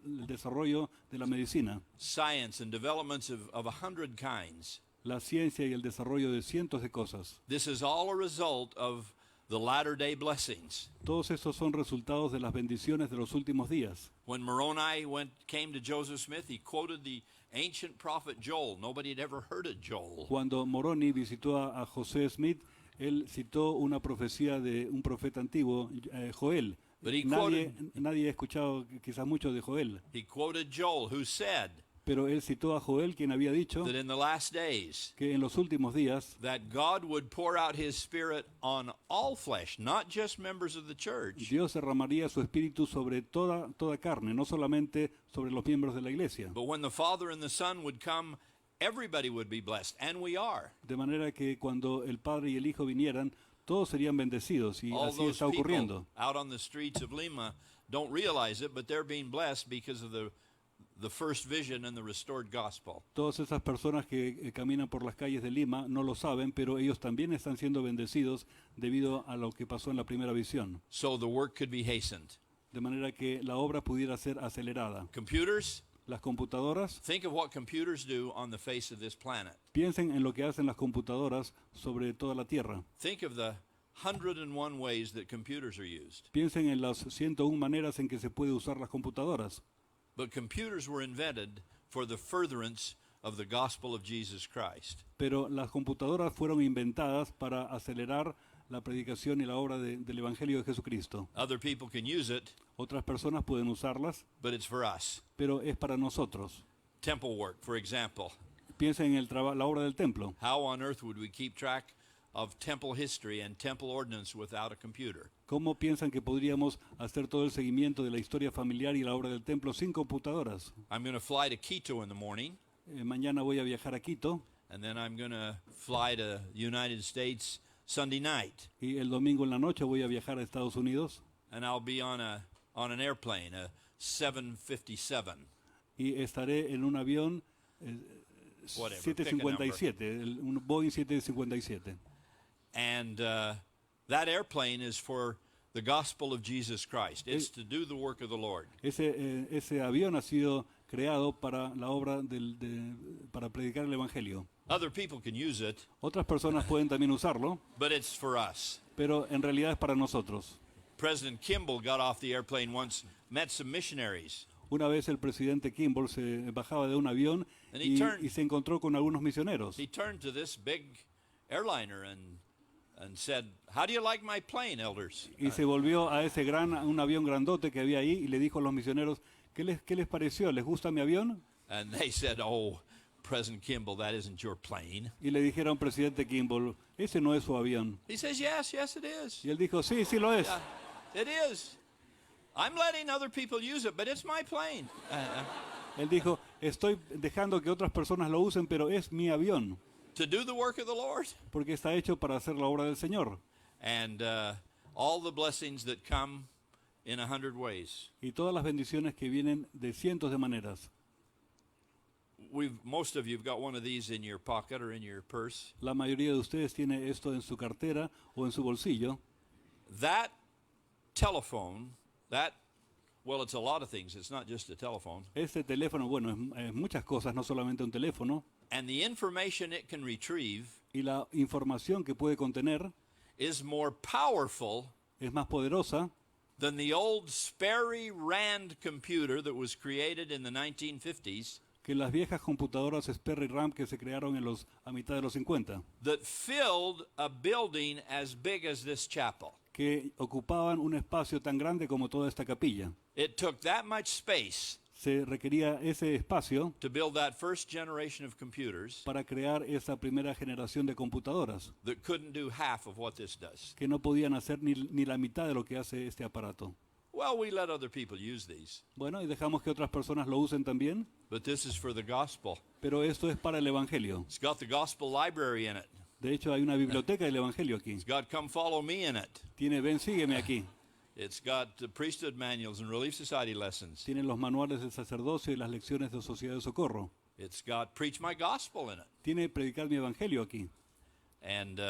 Speaker 4: el desarrollo de la medicina,
Speaker 3: science, and developments of 100 kinds.
Speaker 4: la ciencia y el desarrollo de cientos de cosas.
Speaker 3: This is all a result of the latter-day blessings.
Speaker 4: Todos estos son resultados de las bendiciones de los últimos días.
Speaker 3: When Moroni came to Joseph Smith, he quoted the ancient prophet Joel. Nobody had ever heard of Joel.
Speaker 4: Cuando Moroni visitó a José Smith, él citó una profecía de un profeta antiguo, Joel.
Speaker 3: But he
Speaker 4: Nadie ha escuchado quizás mucho de Joel,
Speaker 3: He quoted Joel, who said
Speaker 4: pero él citó a Joel, quien había dicho
Speaker 3: that in the last days,
Speaker 4: que en los últimos días
Speaker 3: that God would pour out his Spirit on all flesh, not just members of the church,
Speaker 4: Dios derramaría su espíritu sobre toda carne, no solamente sobre los miembros de la iglesia.
Speaker 3: but when the Father and the Son would come, everybody would be blessed, and we are.
Speaker 4: De manera que cuando el Padre y el Hijo vinieran, todos serían bendecidos, y
Speaker 3: All
Speaker 4: así
Speaker 3: those
Speaker 4: está
Speaker 3: people
Speaker 4: ocurriendo.
Speaker 3: out on the streets of Lima don't realize it, but they're being blessed because of the first vision and the restored gospel.
Speaker 4: Todas esas personas que caminan por las calles de Lima no lo saben, pero ellos también están siendo bendecidos debido a lo que pasó en la primera visión.
Speaker 3: So the work could be hastened.
Speaker 4: De manera que la obra pudiera ser acelerada.
Speaker 3: Computers,
Speaker 4: Las computadoras,
Speaker 3: think of what computers do on the face of this planet.
Speaker 4: piensen en lo que hacen las computadoras sobre toda la Tierra.
Speaker 3: Think of the 101 ways that computers are used.
Speaker 4: Piensen en las 101 maneras en que se puede usar las computadoras.
Speaker 3: But computers were invented for the furtherance of the gospel of Jesus Christ.
Speaker 4: Pero las computadoras fueron inventadas para acelerar la predicación y la obra del Evangelio de Jesucristo.
Speaker 3: Other people can use it,
Speaker 4: Otras personas pueden usarlas,
Speaker 3: but it's for us.
Speaker 4: pero es para nosotros.
Speaker 3: Temple work, for example.
Speaker 4: Piensen en la obra del templo.
Speaker 3: How on earth would we keep track of temple history and temple ordinance without a computer?
Speaker 4: ¿Cómo piensan que podríamos hacer todo el seguimiento de la historia familiar y la obra del templo sin computadoras?
Speaker 3: I'm going to fly to Quito in the morning,
Speaker 4: Mañana voy a viajar a Quito
Speaker 3: and then I'm going to fly to United States Sunday night,
Speaker 4: y el domingo en la noche voy a viajar a Estados Unidos
Speaker 3: and I'll be on an airplane, a 757.
Speaker 4: y estaré en un avión
Speaker 3: Whatever, pick a
Speaker 4: 757, un Boeing 757.
Speaker 3: And that airplane is for the gospel of Jesus Christ. It's to do the work of the Lord.
Speaker 4: Ese avión ha sido creado para la obra para predicar el Evangelio.
Speaker 3: Other people can use it,
Speaker 4: Otras personas pueden también usarlo,
Speaker 3: but it's for us.
Speaker 4: pero en realidad es para nosotros.
Speaker 3: President Kimball got off the airplane once, met some missionaries,
Speaker 4: Una vez el presidente Kimball se bajaba de un avión
Speaker 3: And he
Speaker 4: y
Speaker 3: turned-
Speaker 4: se encontró con algunos misioneros.
Speaker 3: he turned to this big airliner and said, "How do you like my plane, elders?"
Speaker 4: Y se volvió a un avión grandote que había ahí y le dijo a los misioneros, ¿qué les pareció? ¿Les gusta mi avión?
Speaker 3: And they said, "Oh, President Kimball, that isn't your plane."
Speaker 4: Y le dijeron, presidente Kimball, ese no es su avión.
Speaker 3: He says, "Yes, yes, it is.
Speaker 4: Y él dijo, sí, sí lo es.
Speaker 3: It is. I'm letting other people use it, but it's my plane."
Speaker 4: Él dijo, estoy dejando que otras personas lo usen, pero es mi avión,
Speaker 3: To do the work of the Lord.
Speaker 4: porque está hecho para hacer la obra del Señor.
Speaker 3: And all the blessings that come in 100 ways.
Speaker 4: Y todas las bendiciones que vienen de cientos de maneras.
Speaker 3: Most of you've got one of these in your pocket or in your purse.
Speaker 4: La mayoría de ustedes tiene esto en su cartera o en su bolsillo.
Speaker 3: That telephone, well, it's a lot of things. It's not just a telephone.
Speaker 4: Este teléfono, bueno, es muchas cosas, no solamente un teléfono.
Speaker 3: And the information it can retrieve
Speaker 4: Y la información que puede contener
Speaker 3: is more powerful
Speaker 4: es más poderosa
Speaker 3: than the old Sperry Rand computer that was created in the 1950s
Speaker 4: que las viejas computadoras Sperry RAM que se crearon a mitad de los 50,
Speaker 3: that filled a building as big as this chapel.
Speaker 4: que ocupaban un espacio tan grande como toda esta capilla.
Speaker 3: It took that much space
Speaker 4: Se requería ese espacio
Speaker 3: to build that first generation of computers
Speaker 4: para crear esa primera generación de computadoras,
Speaker 3: that couldn't do half of what this does.
Speaker 4: que no podían hacer ni la mitad de lo que hace este aparato.
Speaker 3: Well, we let other people use these,
Speaker 4: Bueno, y dejamos que otras personas lo usen también,
Speaker 3: but this is for the gospel.
Speaker 4: pero esto es para el Evangelio.
Speaker 3: It's got the gospel library in it.
Speaker 4: De hecho, hay una biblioteca del Evangelio aquí.
Speaker 3: It's got Come Follow Me in it.
Speaker 4: Tiene Ven, sígueme aquí.
Speaker 3: It's got priesthood manuals and Relief Society lessons.
Speaker 4: Tiene los manuales del sacerdocio y las lecciones de Sociedad de Socorro.
Speaker 3: It's got Preach My Gospel in it.
Speaker 4: Tiene Predicar mi Evangelio aquí.
Speaker 3: And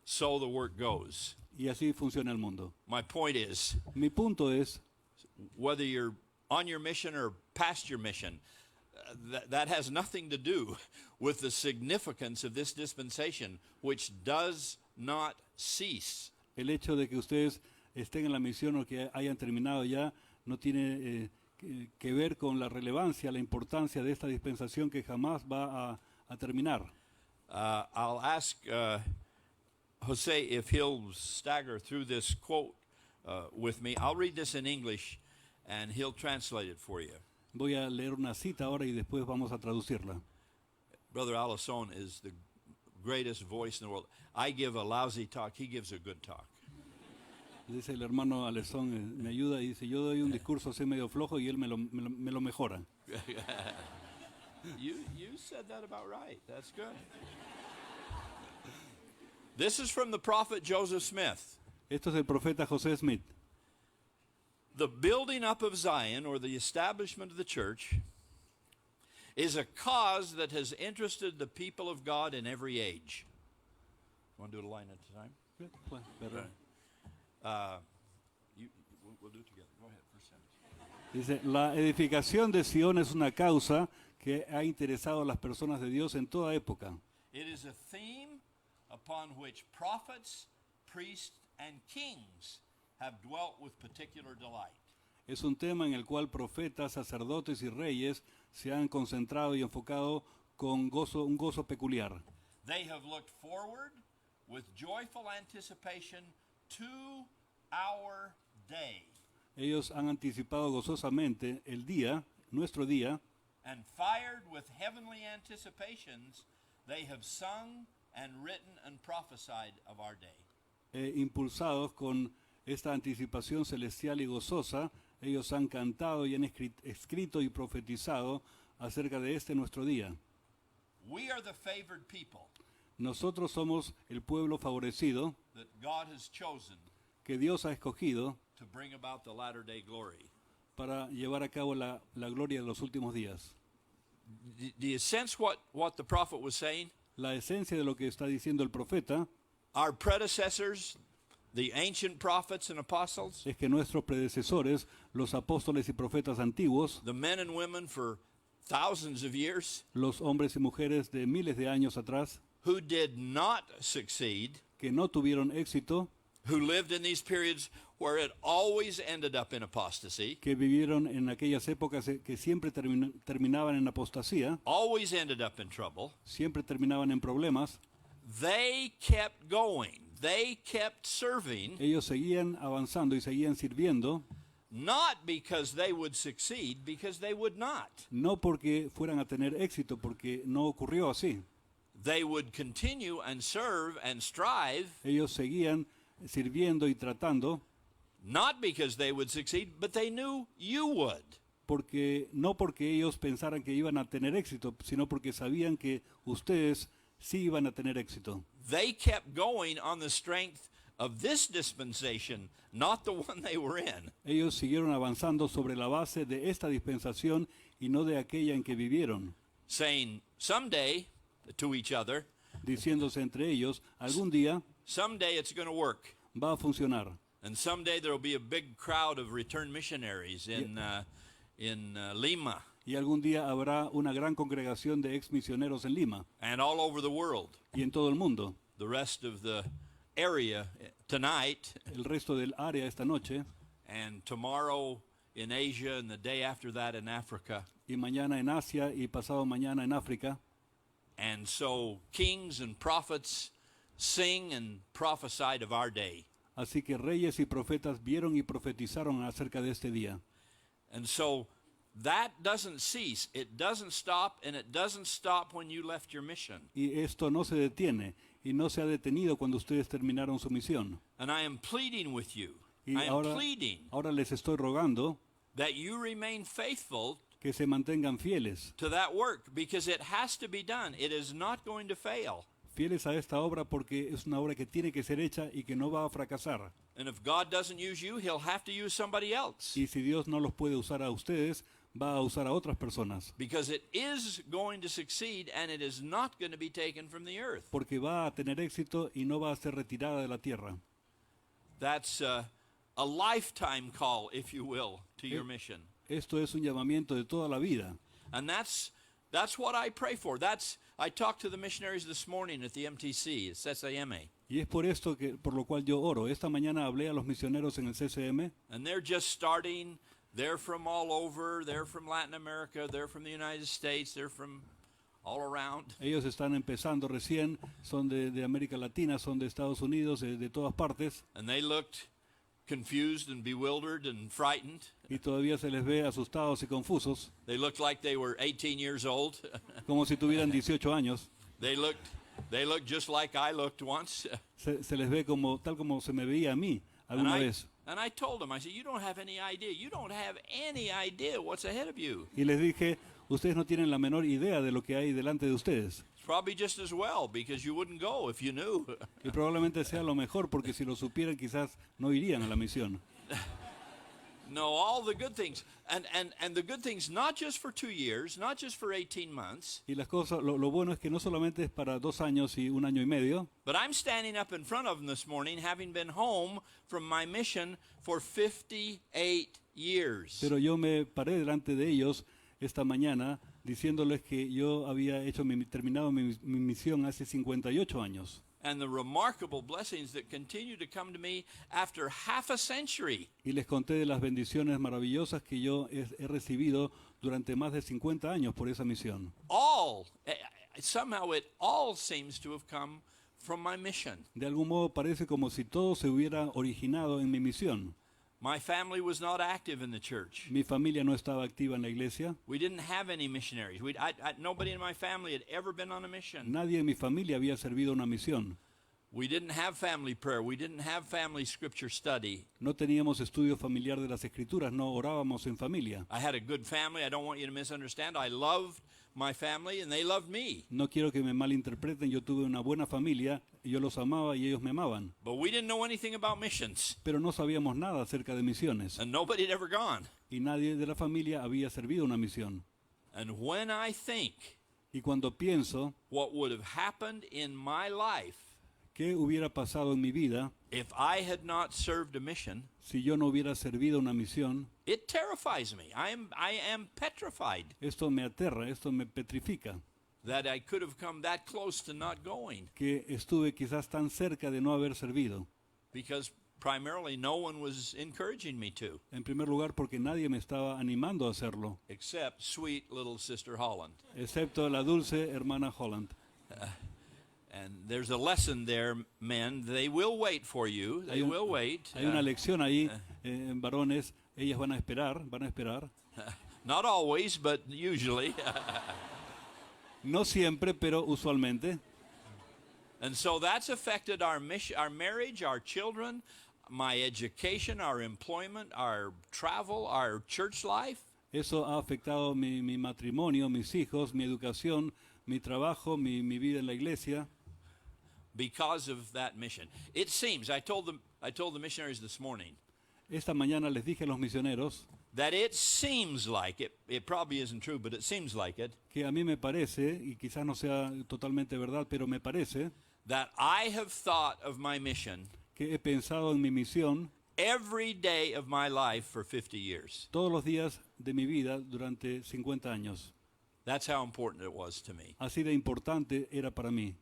Speaker 3: so the work goes.
Speaker 4: Y así funciona el mundo.
Speaker 3: My point is,
Speaker 4: Mi punto es,
Speaker 3: whether you're on your mission or past your mission, that has nothing to do with the significance of this dispensation, which does not cease.
Speaker 4: el hecho de que ustedes estén en la misión o que hayan terminado ya no tiene que ver con la relevancia, la importancia de esta dispensación que jamás va a terminar.
Speaker 3: I'll ask Jose if he'll stagger through this quote with me. I'll read this in English, and he'll translate it for you.
Speaker 4: Voy a leer una cita ahora y después vamos a traducirla.
Speaker 3: Brother Alison is the greatest voice in the world. I give a lousy talk, he gives a good talk.
Speaker 4: Dice el hermano Alessón, me ayuda y dice, yo doy un discurso así medio flojo y él me lo mejora.
Speaker 3: You said that about right. That's good. This is from the prophet Joseph Smith.
Speaker 4: Esto es el profeta José Smith.
Speaker 3: The building up of Zion, or the establishment of the church, is a cause that has interested the people of God in every age. Want to do it a line at a time? We'll do it together. Go ahead, first sentence.
Speaker 4: Dice, la edificación de Sion es una causa que ha interesado a las personas de Dios en toda época.
Speaker 3: It is a theme upon which prophets, priests, and kings have dwelt with particular delight.
Speaker 4: Es un tema en el cual profetas, sacerdotes y reyes se han concentrado y enfocado con un gozo peculiar.
Speaker 3: They have looked forward with joyful anticipation to our day.
Speaker 4: Ellos han anticipado gozosamente el día, nuestro día,
Speaker 3: And fired with heavenly anticipations, they have sung and written and prophesied of our day.
Speaker 4: Impulsados con esta anticipación celestial y gozosa, ellos han cantado y han escrito y profetizado acerca de este nuestro día.
Speaker 3: We are the favored people
Speaker 4: Nosotros somos el pueblo favorecido
Speaker 3: that God has chosen
Speaker 4: que Dios ha escogido
Speaker 3: to bring about the latter day glory.
Speaker 4: para llevar a cabo la gloria de los últimos días.
Speaker 3: Do you sense what the prophet was saying?
Speaker 4: La esencia de lo que está diciendo el profeta
Speaker 3: Our predecessors, the ancient prophets and apostles,
Speaker 4: es que nuestros predecesores, los apóstoles y profetas antiguos,
Speaker 3: the men and women for thousands of years,
Speaker 4: los hombres y mujeres de miles de años atrás,
Speaker 3: who did not succeed,
Speaker 4: que no tuvieron éxito,
Speaker 3: who lived in these periods where it always ended up in apostasy,
Speaker 4: que vivieron en aquellas épocas que siempre terminaban en apostasía,
Speaker 3: always ended up in trouble,
Speaker 4: siempre terminaban en problemas,
Speaker 3: they kept going. They kept serving,
Speaker 4: ellos seguían avanzando y seguían sirviendo,
Speaker 3: not because they would succeed, because they would not.
Speaker 4: no porque fueran a tener éxito, porque no ocurrió así.
Speaker 3: They would continue and serve and strive,
Speaker 4: Ellos seguían sirviendo y tratando,
Speaker 3: not because they would succeed, but they knew you would.
Speaker 4: no porque ellos pensaran que iban a tener éxito, sino porque sabían que ustedes sí iban a tener éxito.
Speaker 3: They kept going on the strength of this dispensation, not the one they were in.
Speaker 4: Ellos siguieron avanzando sobre la base de esta dispensación y no de aquella en que vivieron,
Speaker 3: Saying, someday, to each other,
Speaker 4: diciéndose entre ellos, algún día
Speaker 3: someday it's going to work.
Speaker 4: va a funcionar.
Speaker 3: And someday there will be a big crowd of returned missionaries in Lima
Speaker 4: Y algún día habrá una gran congregación de ex misioneros en Lima
Speaker 3: and all over the world.
Speaker 4: y en todo el mundo.
Speaker 3: The rest of the area tonight
Speaker 4: El resto del área esta noche
Speaker 3: and tomorrow in Asia and the day after that in Africa.
Speaker 4: y mañana en Asia y pasado mañana en África.
Speaker 3: And so kings and prophets sing and prophesied of our day.
Speaker 4: Así que reyes y profetas vieron y profetizaron acerca de este día.
Speaker 3: And so that doesn't cease. It doesn't stop, and it doesn't stop when you left your mission.
Speaker 4: Y esto no se detiene y no se ha detenido cuando ustedes terminaron su misión.
Speaker 3: And I am pleading with you.
Speaker 4: Y
Speaker 3: I am
Speaker 4: ahora,
Speaker 3: pleading
Speaker 4: ahora les estoy rogando
Speaker 3: that you remain faithful
Speaker 4: que se mantengan fieles.
Speaker 3: to that work because it has to be done. It is not going to fail.
Speaker 4: fieles a esta obra porque es una obra que tiene que ser hecha y que no va a fracasar.
Speaker 3: And if God doesn't use you, he'll have to use somebody else.
Speaker 4: Y si Dios no los puede usar a ustedes, va a usar a otras personas.
Speaker 3: Because it is going to succeed and it is not going to be taken from the earth.
Speaker 4: Porque va a tener éxito y no va a ser retirada de la tierra.
Speaker 3: That's a lifetime call, if you will, to your mission.
Speaker 4: Esto es un llamamiento de toda la vida.
Speaker 3: And that's what I pray for. I talked to the missionaries this morning at the MTC, it's SAMA.
Speaker 4: Y es por esto que por lo cual yo oro. Esta mañana hablé a los misioneros en el CCM.
Speaker 3: And they're just starting. They're from all over. They're from Latin America. They're from the United States. They're from all around.
Speaker 4: Ellos están empezando recién, son de América Latina, son de Estados Unidos, de todas partes.
Speaker 3: And they looked confused and bewildered and frightened.
Speaker 4: Y todavía se les ve asustados y confusos,
Speaker 3: They looked like they were 18 years old.
Speaker 4: como si tuvieran 18 años.
Speaker 3: They looked just like I looked once.
Speaker 4: Se les ve como tal como se me veía a mí alguna vez.
Speaker 3: And I told them, I said, you don't have any idea. You don't have any idea what's ahead of you.
Speaker 4: Y les dije, ustedes no tienen la menor idea de lo que hay delante de ustedes.
Speaker 3: It's probably just as well because you wouldn't go if you knew.
Speaker 4: Y probablemente sea lo mejor porque si lo supieran quizás no irían a la misión.
Speaker 3: No, all the good things. And the good things not just for 2 years, not just for 18 months,
Speaker 4: Y las cosas, lo bueno es que no solamente es para 2 años y 1 año y medio,
Speaker 3: but I'm standing up in front of them this morning having been home from my mission for 58 years.
Speaker 4: pero yo me paré delante de ellos esta mañana diciéndoles que yo había terminado mi misión hace 58 años.
Speaker 3: And the remarkable blessings that continue to come to me after half a century.
Speaker 4: Y les conté de las bendiciones maravillosas que yo he recibido durante más de 50 años por esa misión.
Speaker 3: Somehow it all seems to have come from my mission.
Speaker 4: De algún modo parece como si todo se hubiera originado en mi misión.
Speaker 3: My family was not active in the church.
Speaker 4: Mi familia no estaba activa en la iglesia.
Speaker 3: We didn't have any missionaries. Nobody in my family had ever been on a mission.
Speaker 4: Nadie en mi familia había servido una misión.
Speaker 3: We didn't have family prayer. We didn't have family scripture study.
Speaker 4: No teníamos estudio familiar de las escrituras, no orábamos en familia.
Speaker 3: I had a good family. I don't want you to misunderstand. I loved my family and they loved me.
Speaker 4: No quiero que me malinterpreten, yo tuve una buena familia, yo los amaba y ellos me amaban.
Speaker 3: But we didn't know anything about missions.
Speaker 4: Pero no sabíamos nada acerca de misiones.
Speaker 3: And nobody had ever gone.
Speaker 4: Y nadie de la familia había servido una misión.
Speaker 3: And when I think
Speaker 4: Y cuando pienso
Speaker 3: what would have happened in my life
Speaker 4: qué hubiera pasado en mi vida
Speaker 3: if I had not served a mission,
Speaker 4: si yo no hubiera servido una misión,
Speaker 3: it terrifies me. I am petrified
Speaker 4: esto me aterra, esto me petrifica.
Speaker 3: that I could have come that close to not going
Speaker 4: Que estuve quizás tan cerca de no haber servido.
Speaker 3: because primarily no one was encouraging me to,
Speaker 4: En primer lugar porque nadie me estaba animando a hacerlo,
Speaker 3: except sweet little Sister Holland.
Speaker 4: excepto la dulce hermana Holland.
Speaker 3: And there's a lesson there, men. They will wait for you. They will wait.
Speaker 4: Hay una lección ahí, en varones, ellas van a esperar.
Speaker 3: Not always, but usually.
Speaker 4: No siempre, pero usualmente.
Speaker 3: And so that's affected our mission, our marriage, our children, my education, our employment, our travel, our church life.
Speaker 4: Eso ha afectado mi matrimonio, mis hijos, mi educación, mi trabajo, mi vida en la iglesia.
Speaker 3: Because of that mission. It seems, I told the missionaries this morning,
Speaker 4: Esta mañana les dije a los misioneros
Speaker 3: that it seems like, it probably isn't true, but it seems like it,
Speaker 4: que a mí me parece, y quizás no sea totalmente verdad, pero me parece
Speaker 3: that I have thought of my mission
Speaker 4: que he pensado en mi misión
Speaker 3: every day of my life for 50 years.
Speaker 4: todos los días de mi vida durante 50 años.
Speaker 3: That's how important it was to me.
Speaker 4: Así de importante era para mí.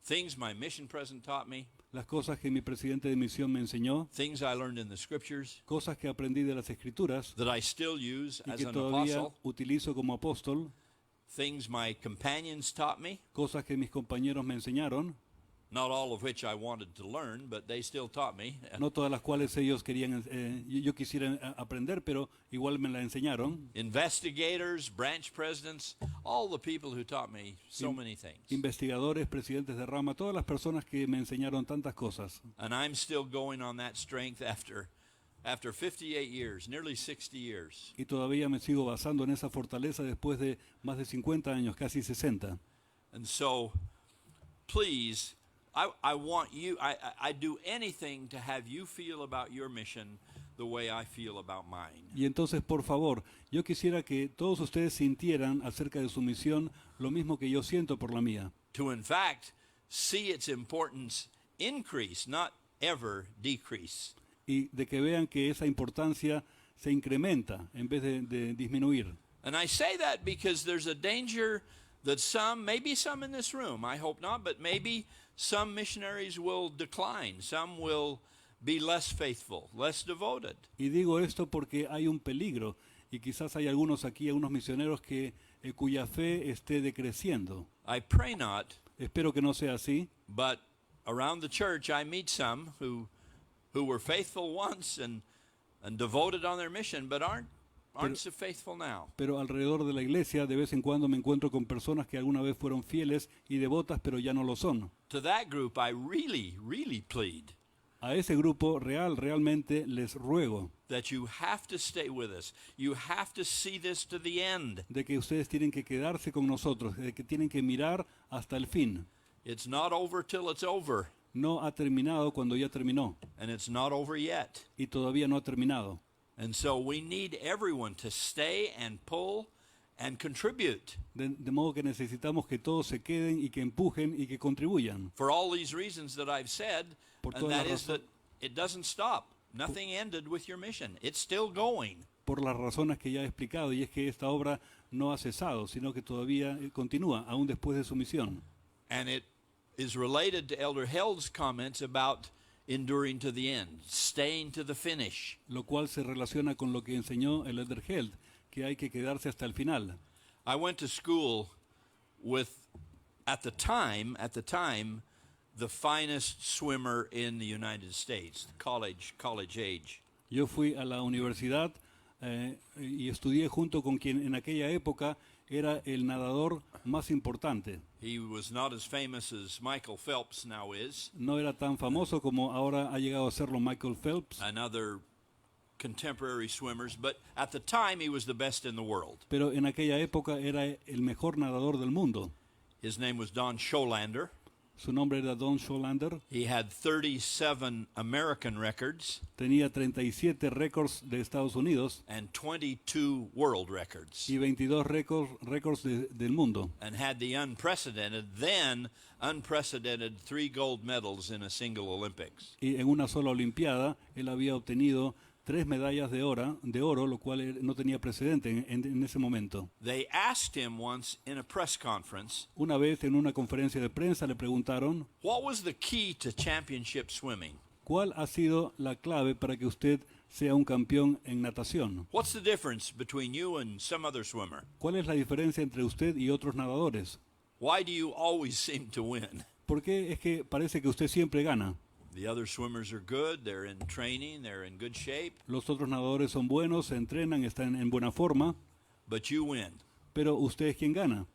Speaker 3: Things my mission president taught me,
Speaker 4: Las cosas que mi presidente de misión me enseñó,
Speaker 3: things I learned in the scriptures
Speaker 4: cosas que aprendí de las escrituras
Speaker 3: that I still use
Speaker 4: y
Speaker 3: as
Speaker 4: que
Speaker 3: an
Speaker 4: todavía
Speaker 3: apostle,
Speaker 4: utilizo como apóstol,
Speaker 3: things my companions taught me,
Speaker 4: cosas que mis compañeros me enseñaron,
Speaker 3: not all of which I wanted to learn, but they still taught me.
Speaker 4: no todas las cuales ellos querían, yo quisiera aprender, pero igual me la enseñaron.
Speaker 3: Investigators, branch presidents, all the people who taught me so many things.
Speaker 4: Investigadores, presidentes de rama, todas las personas que me enseñaron tantas cosas.
Speaker 3: And I'm still going on that strength after 58 years, nearly 60 years.
Speaker 4: Y todavía me sigo basando en esa fortaleza después de más de 50 años, casi 60.
Speaker 3: And so please, I want you, I do anything to have you feel about your mission the way I feel about mine.
Speaker 4: Y entonces, por favor, yo quisiera que todos ustedes sintieran acerca de su misión lo mismo que yo siento por la mía.
Speaker 3: To, in fact, see its importance increase, not ever decrease.
Speaker 4: Y de que vean que esa importancia se incrementa en vez de disminuir.
Speaker 3: And I say that because there's a danger that some, maybe some in this room, I hope not, but maybe some missionaries will decline. Some will be less faithful, less devoted.
Speaker 4: Y digo esto porque hay un peligro, y quizás hay algunos aquí, algunos misioneros cuya fe esté decreciendo.
Speaker 3: I pray not,
Speaker 4: Espero que no sea así,
Speaker 3: but around the church I meet some who were faithful once and devoted on their mission, but aren't so faithful now.
Speaker 4: pero alrededor de la iglesia de vez en cuando me encuentro con personas que alguna vez fueron fieles y devotas, pero ya no lo son.
Speaker 3: To that group I really plead
Speaker 4: A ese grupo realmente les ruego
Speaker 3: that you have to stay with us. You have to see this to the end.
Speaker 4: de que ustedes tienen que quedarse con nosotros, de que tienen que mirar hasta el fin.
Speaker 3: It's not over till it's over,
Speaker 4: No ha terminado cuando ya terminó,
Speaker 3: and it's not over yet.
Speaker 4: y todavía no ha terminado.
Speaker 3: And so we need everyone to stay and pull and contribute.
Speaker 4: De modo que necesitamos que todos se queden y que empujen y que contribuyan.
Speaker 3: For all these reasons that I've said,
Speaker 4: Por
Speaker 3: and
Speaker 4: todas
Speaker 3: that
Speaker 4: las
Speaker 3: is that it doesn't stop. Nothing ended with your mission. It's still going.
Speaker 4: Por las razones que ya he explicado, y es que esta obra no ha cesado, sino que todavía continúa, aún después de su misión.
Speaker 3: And it is related to Elder Held's comments about enduring to the end, staying to the finish.
Speaker 4: Lo cual se relaciona con lo que enseñó el Elder Held, que hay que quedarse hasta el final.
Speaker 3: I went to school with, at the time, the finest swimmer in the United States, college age.
Speaker 4: Yo fui a la universidad y estudié junto con quien en aquella época era el nadador más importante.
Speaker 3: He was not as famous as Michael Phelps now is,
Speaker 4: No era tan famoso como ahora ha llegado a serlo Michael Phelps,
Speaker 3: and other contemporary swimmers, but at the time he was the best in the world.
Speaker 4: pero en aquella época era el mejor nadador del mundo.
Speaker 3: His name was Don Scholander.
Speaker 4: Su nombre era Don Scholander.
Speaker 3: He had 37 American records
Speaker 4: Tenía 37 récords de Estados Unidos
Speaker 3: and 22 world records,
Speaker 4: y 22 récords del mundo.
Speaker 3: and had the unprecedented 3 gold medals in a single Olympics.
Speaker 4: Y en una sola Olimpiada él había obtenido 3 medallas de oro, lo cual no tenía precedente en ese momento.
Speaker 3: They asked him once in a press conference,
Speaker 4: Una vez en una conferencia de prensa le preguntaron,
Speaker 3: what was the key to championship swimming?
Speaker 4: ¿cuál ha sido la clave para que usted sea un campeón en natación?
Speaker 3: What's the difference between you and some other swimmer?
Speaker 4: ¿Cuál es la diferencia entre usted y otros nadadores?
Speaker 3: Why do you always seem to win?
Speaker 4: ¿Por qué es que parece que usted siempre gana?
Speaker 3: The other swimmers are good, they're in training, they're in good shape,
Speaker 4: Los otros nadadores son buenos, se entrenan, están en buena forma,
Speaker 3: but you win.
Speaker 4: pero usted es quien gana.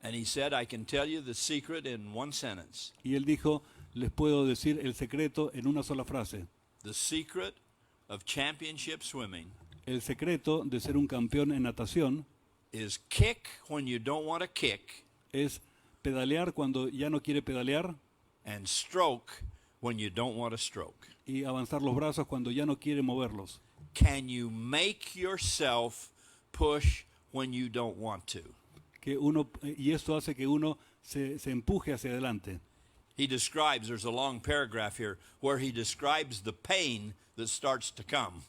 Speaker 3: And he said, I can tell you the secret in one sentence.
Speaker 4: Y él dijo, les puedo decir el secreto en una sola frase.
Speaker 3: The secret of championship swimming
Speaker 4: El secreto de ser un campeón en natación
Speaker 3: is kick when you don't want to kick
Speaker 4: es pedalear cuando ya no quiere pedalear
Speaker 3: and stroke when you don't want to stroke.
Speaker 4: y avanzar los brazos cuando ya no quiere moverlos.
Speaker 3: Can you make yourself push when you don't want to?
Speaker 4: Y esto hace que uno se empuje hacia adelante.
Speaker 3: He describes, there's a long paragraph here, where he describes the pain that starts to come.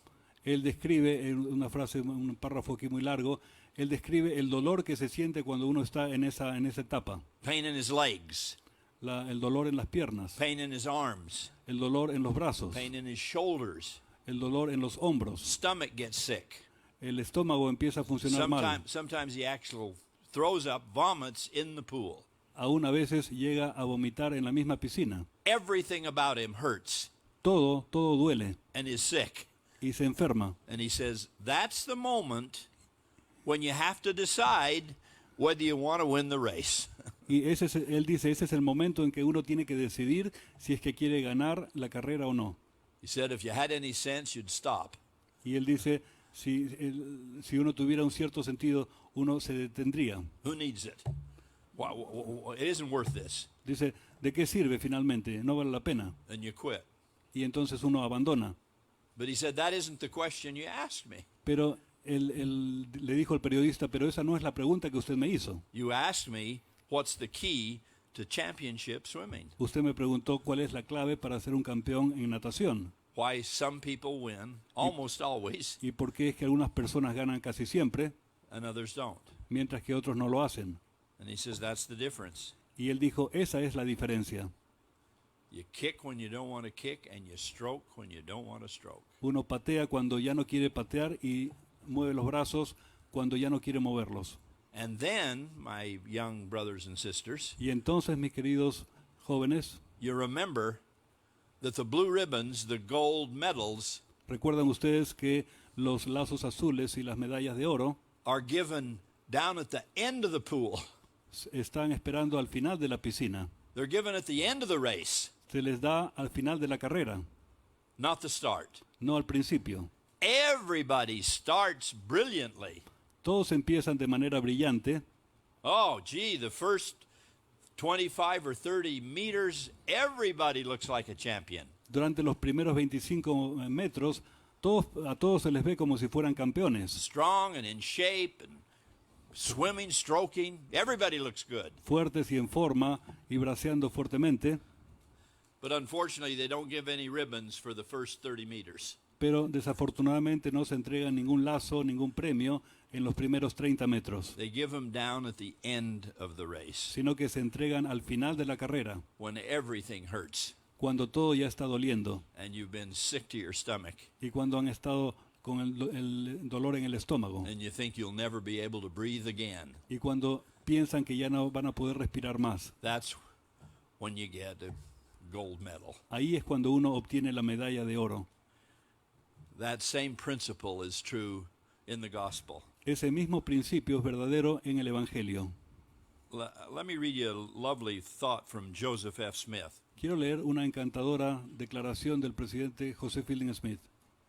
Speaker 4: Él describe, en una frase, un párrafo aquí muy largo, él describe el dolor que se siente cuando uno está en esa etapa.
Speaker 3: Pain in his legs,
Speaker 4: El dolor en las piernas,
Speaker 3: pain in his arms,
Speaker 4: el dolor en los brazos,
Speaker 3: pain in his shoulders.
Speaker 4: el dolor en los hombros.
Speaker 3: Stomach gets sick.
Speaker 4: El estómago empieza a funcionar mal.
Speaker 3: Sometimes he actually throws up, vomits in the pool.
Speaker 4: Aún a veces llega a vomitar en la misma piscina.
Speaker 3: Everything about him hurts
Speaker 4: Todo duele
Speaker 3: and is sick.
Speaker 4: y se enferma.
Speaker 3: And he says, that's the moment when you have to decide whether you want to win the race.
Speaker 4: Y él dice, ese es el momento en que uno tiene que decidir si es que quiere ganar la carrera o no.
Speaker 3: He said, if you had any sense, you'd stop.
Speaker 4: Y él dice, si uno tuviera un cierto sentido, uno se detendría.
Speaker 3: Who needs it? It isn't worth this.
Speaker 4: Dice, ¿de qué sirve finalmente? No vale la pena.
Speaker 3: And you quit.
Speaker 4: Y entonces uno abandona.
Speaker 3: But he said, that isn't the question you asked me.
Speaker 4: Pero él le dijo al periodista, pero esa no es la pregunta que usted me hizo.
Speaker 3: You asked me, what's the key to championship swimming?
Speaker 4: Usted me preguntó cuál es la clave para ser un campeón en natación.
Speaker 3: Why some people win almost always
Speaker 4: Y por qué es que algunas personas ganan casi siempre,
Speaker 3: and others don't.
Speaker 4: mientras que otros no lo hacen.
Speaker 3: And he says, that's the difference.
Speaker 4: Y él dijo, esa es la diferencia.
Speaker 3: You kick when you don't want to kick, and you stroke when you don't want to stroke.
Speaker 4: Uno patea cuando ya no quiere patear y mueve los brazos cuando ya no quiere moverlos.
Speaker 3: And then, my young brothers and sisters,
Speaker 4: Y entonces, mis queridos jóvenes,
Speaker 3: you remember that the blue ribbons, the gold medals,
Speaker 4: recuerdan ustedes que los lazos azules y las medallas de oro
Speaker 3: are given down at the end of the pool.
Speaker 4: están esperando al final de la piscina.
Speaker 3: They're given at the end of the race,
Speaker 4: Se les da al final de la carrera,
Speaker 3: not the start.
Speaker 4: no al principio.
Speaker 3: Everybody starts brilliantly.
Speaker 4: Todos empiezan de manera brillante.
Speaker 3: Oh, gee, the first 25 or 30 meters, everybody looks like a champion.
Speaker 4: Durante los primeros 25 metros, a todos se les ve como si fueran campeones.
Speaker 3: Strong and in shape and swimming, stroking, everybody looks good.
Speaker 4: Fuertes y en forma y braceando fuertemente.
Speaker 3: But unfortunately, they don't give any ribbons for the first 30 meters.
Speaker 4: Pero desafortunadamente no se entrega ningún lazo, ningún premio en los primeros 30 metros,
Speaker 3: They give them down at the end of the race
Speaker 4: sino que se entregan al final de la carrera,
Speaker 3: when everything hurts
Speaker 4: cuando todo ya está doliendo
Speaker 3: and you've been sick to your stomach
Speaker 4: y cuando han estado con el dolor en el estómago
Speaker 3: and you think you'll never be able to breathe again.
Speaker 4: y cuando piensan que ya no van a poder respirar más.
Speaker 3: That's when you get a gold medal.
Speaker 4: Ahí es cuando uno obtiene la medalla de oro.
Speaker 3: That same principle is true in the gospel.
Speaker 4: Ese mismo principio es verdadero en el Evangelio.
Speaker 3: Let me read you a lovely thought from Joseph F. Smith,
Speaker 4: Quiero leer una encantadora declaración del presidente José Fielding Smith,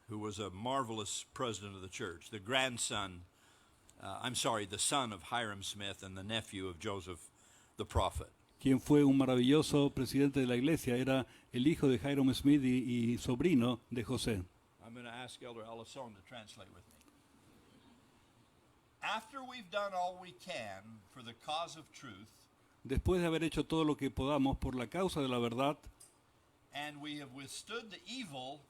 Speaker 3: who was a marvelous president of the church, the son of Hiram Smith and the nephew of Joseph the prophet.
Speaker 4: quien fue un maravilloso presidente de la iglesia. Era el hijo de Hiram Smith y sobrino de José.
Speaker 3: I'm going to ask Elder Ellison to translate with me. After we've done all we can for the cause of truth,
Speaker 4: Después de haber hecho todo lo que podamos por la causa de la verdad,
Speaker 3: and we have withstood the evil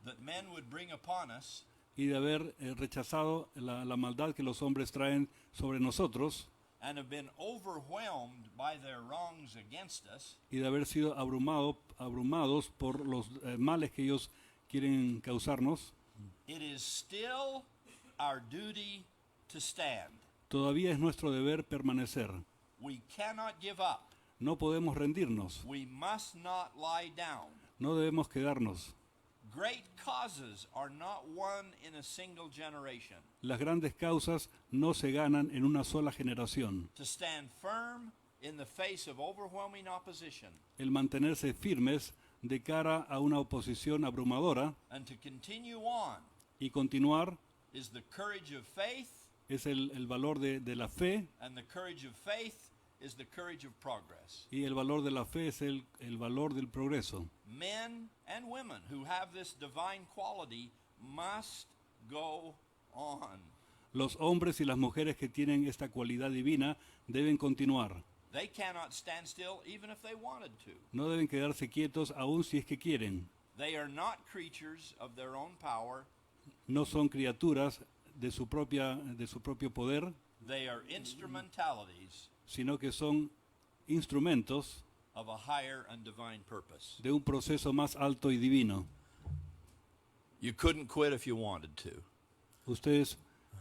Speaker 3: that men would bring upon us,
Speaker 4: y de haber rechazado la maldad que los hombres traen sobre nosotros,
Speaker 3: and have been overwhelmed by their wrongs against us,
Speaker 4: y de haber sido abrumados por los males que ellos quieren causarnos,
Speaker 3: it is still our duty to stand.
Speaker 4: todavía es nuestro deber permanecer.
Speaker 3: We cannot give up.
Speaker 4: No podemos rendirnos,
Speaker 3: We must not lie down.
Speaker 4: no debemos quedarnos.
Speaker 3: Great causes are not won in a single generation.
Speaker 4: Las grandes causas no se ganan en una sola generación.
Speaker 3: To stand firm in the face of overwhelming opposition
Speaker 4: El mantenerse firmes de cara a una oposición abrumadora
Speaker 3: and to continue on
Speaker 4: y continuar
Speaker 3: is the courage of faith,
Speaker 4: es el valor de la fe,
Speaker 3: and the courage of faith is the courage of progress.
Speaker 4: y el valor de la fe es el valor del progreso.
Speaker 3: Men and women who have this divine quality must go on.
Speaker 4: Los hombres y las mujeres que tienen esta cualidad divina deben continuar.
Speaker 3: They cannot stand still even if they wanted to.
Speaker 4: No deben quedarse quietos aun si es que quieren.
Speaker 3: They are not creatures of their own power.
Speaker 4: No son criaturas de su propio poder,
Speaker 3: They are instrumentalities
Speaker 4: sino que son instrumentos
Speaker 3: of a higher and divine purpose.
Speaker 4: de un proceso más alto y divino.
Speaker 3: You couldn't quit if you wanted to.
Speaker 4: Ustedes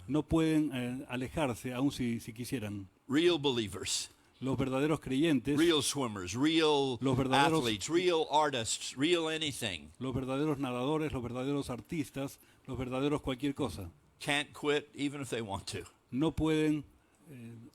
Speaker 4: no pueden alejarse aun si quisieran.
Speaker 3: Real believers,
Speaker 4: Los verdaderos creyentes,
Speaker 3: real swimmers, real
Speaker 4: Los verdaderos-
Speaker 3: athletes, real artists, real anything
Speaker 4: los verdaderos nadadores, los verdaderos artistas, los verdaderos cualquier cosa,
Speaker 3: can't quit even if they want to.
Speaker 4: no pueden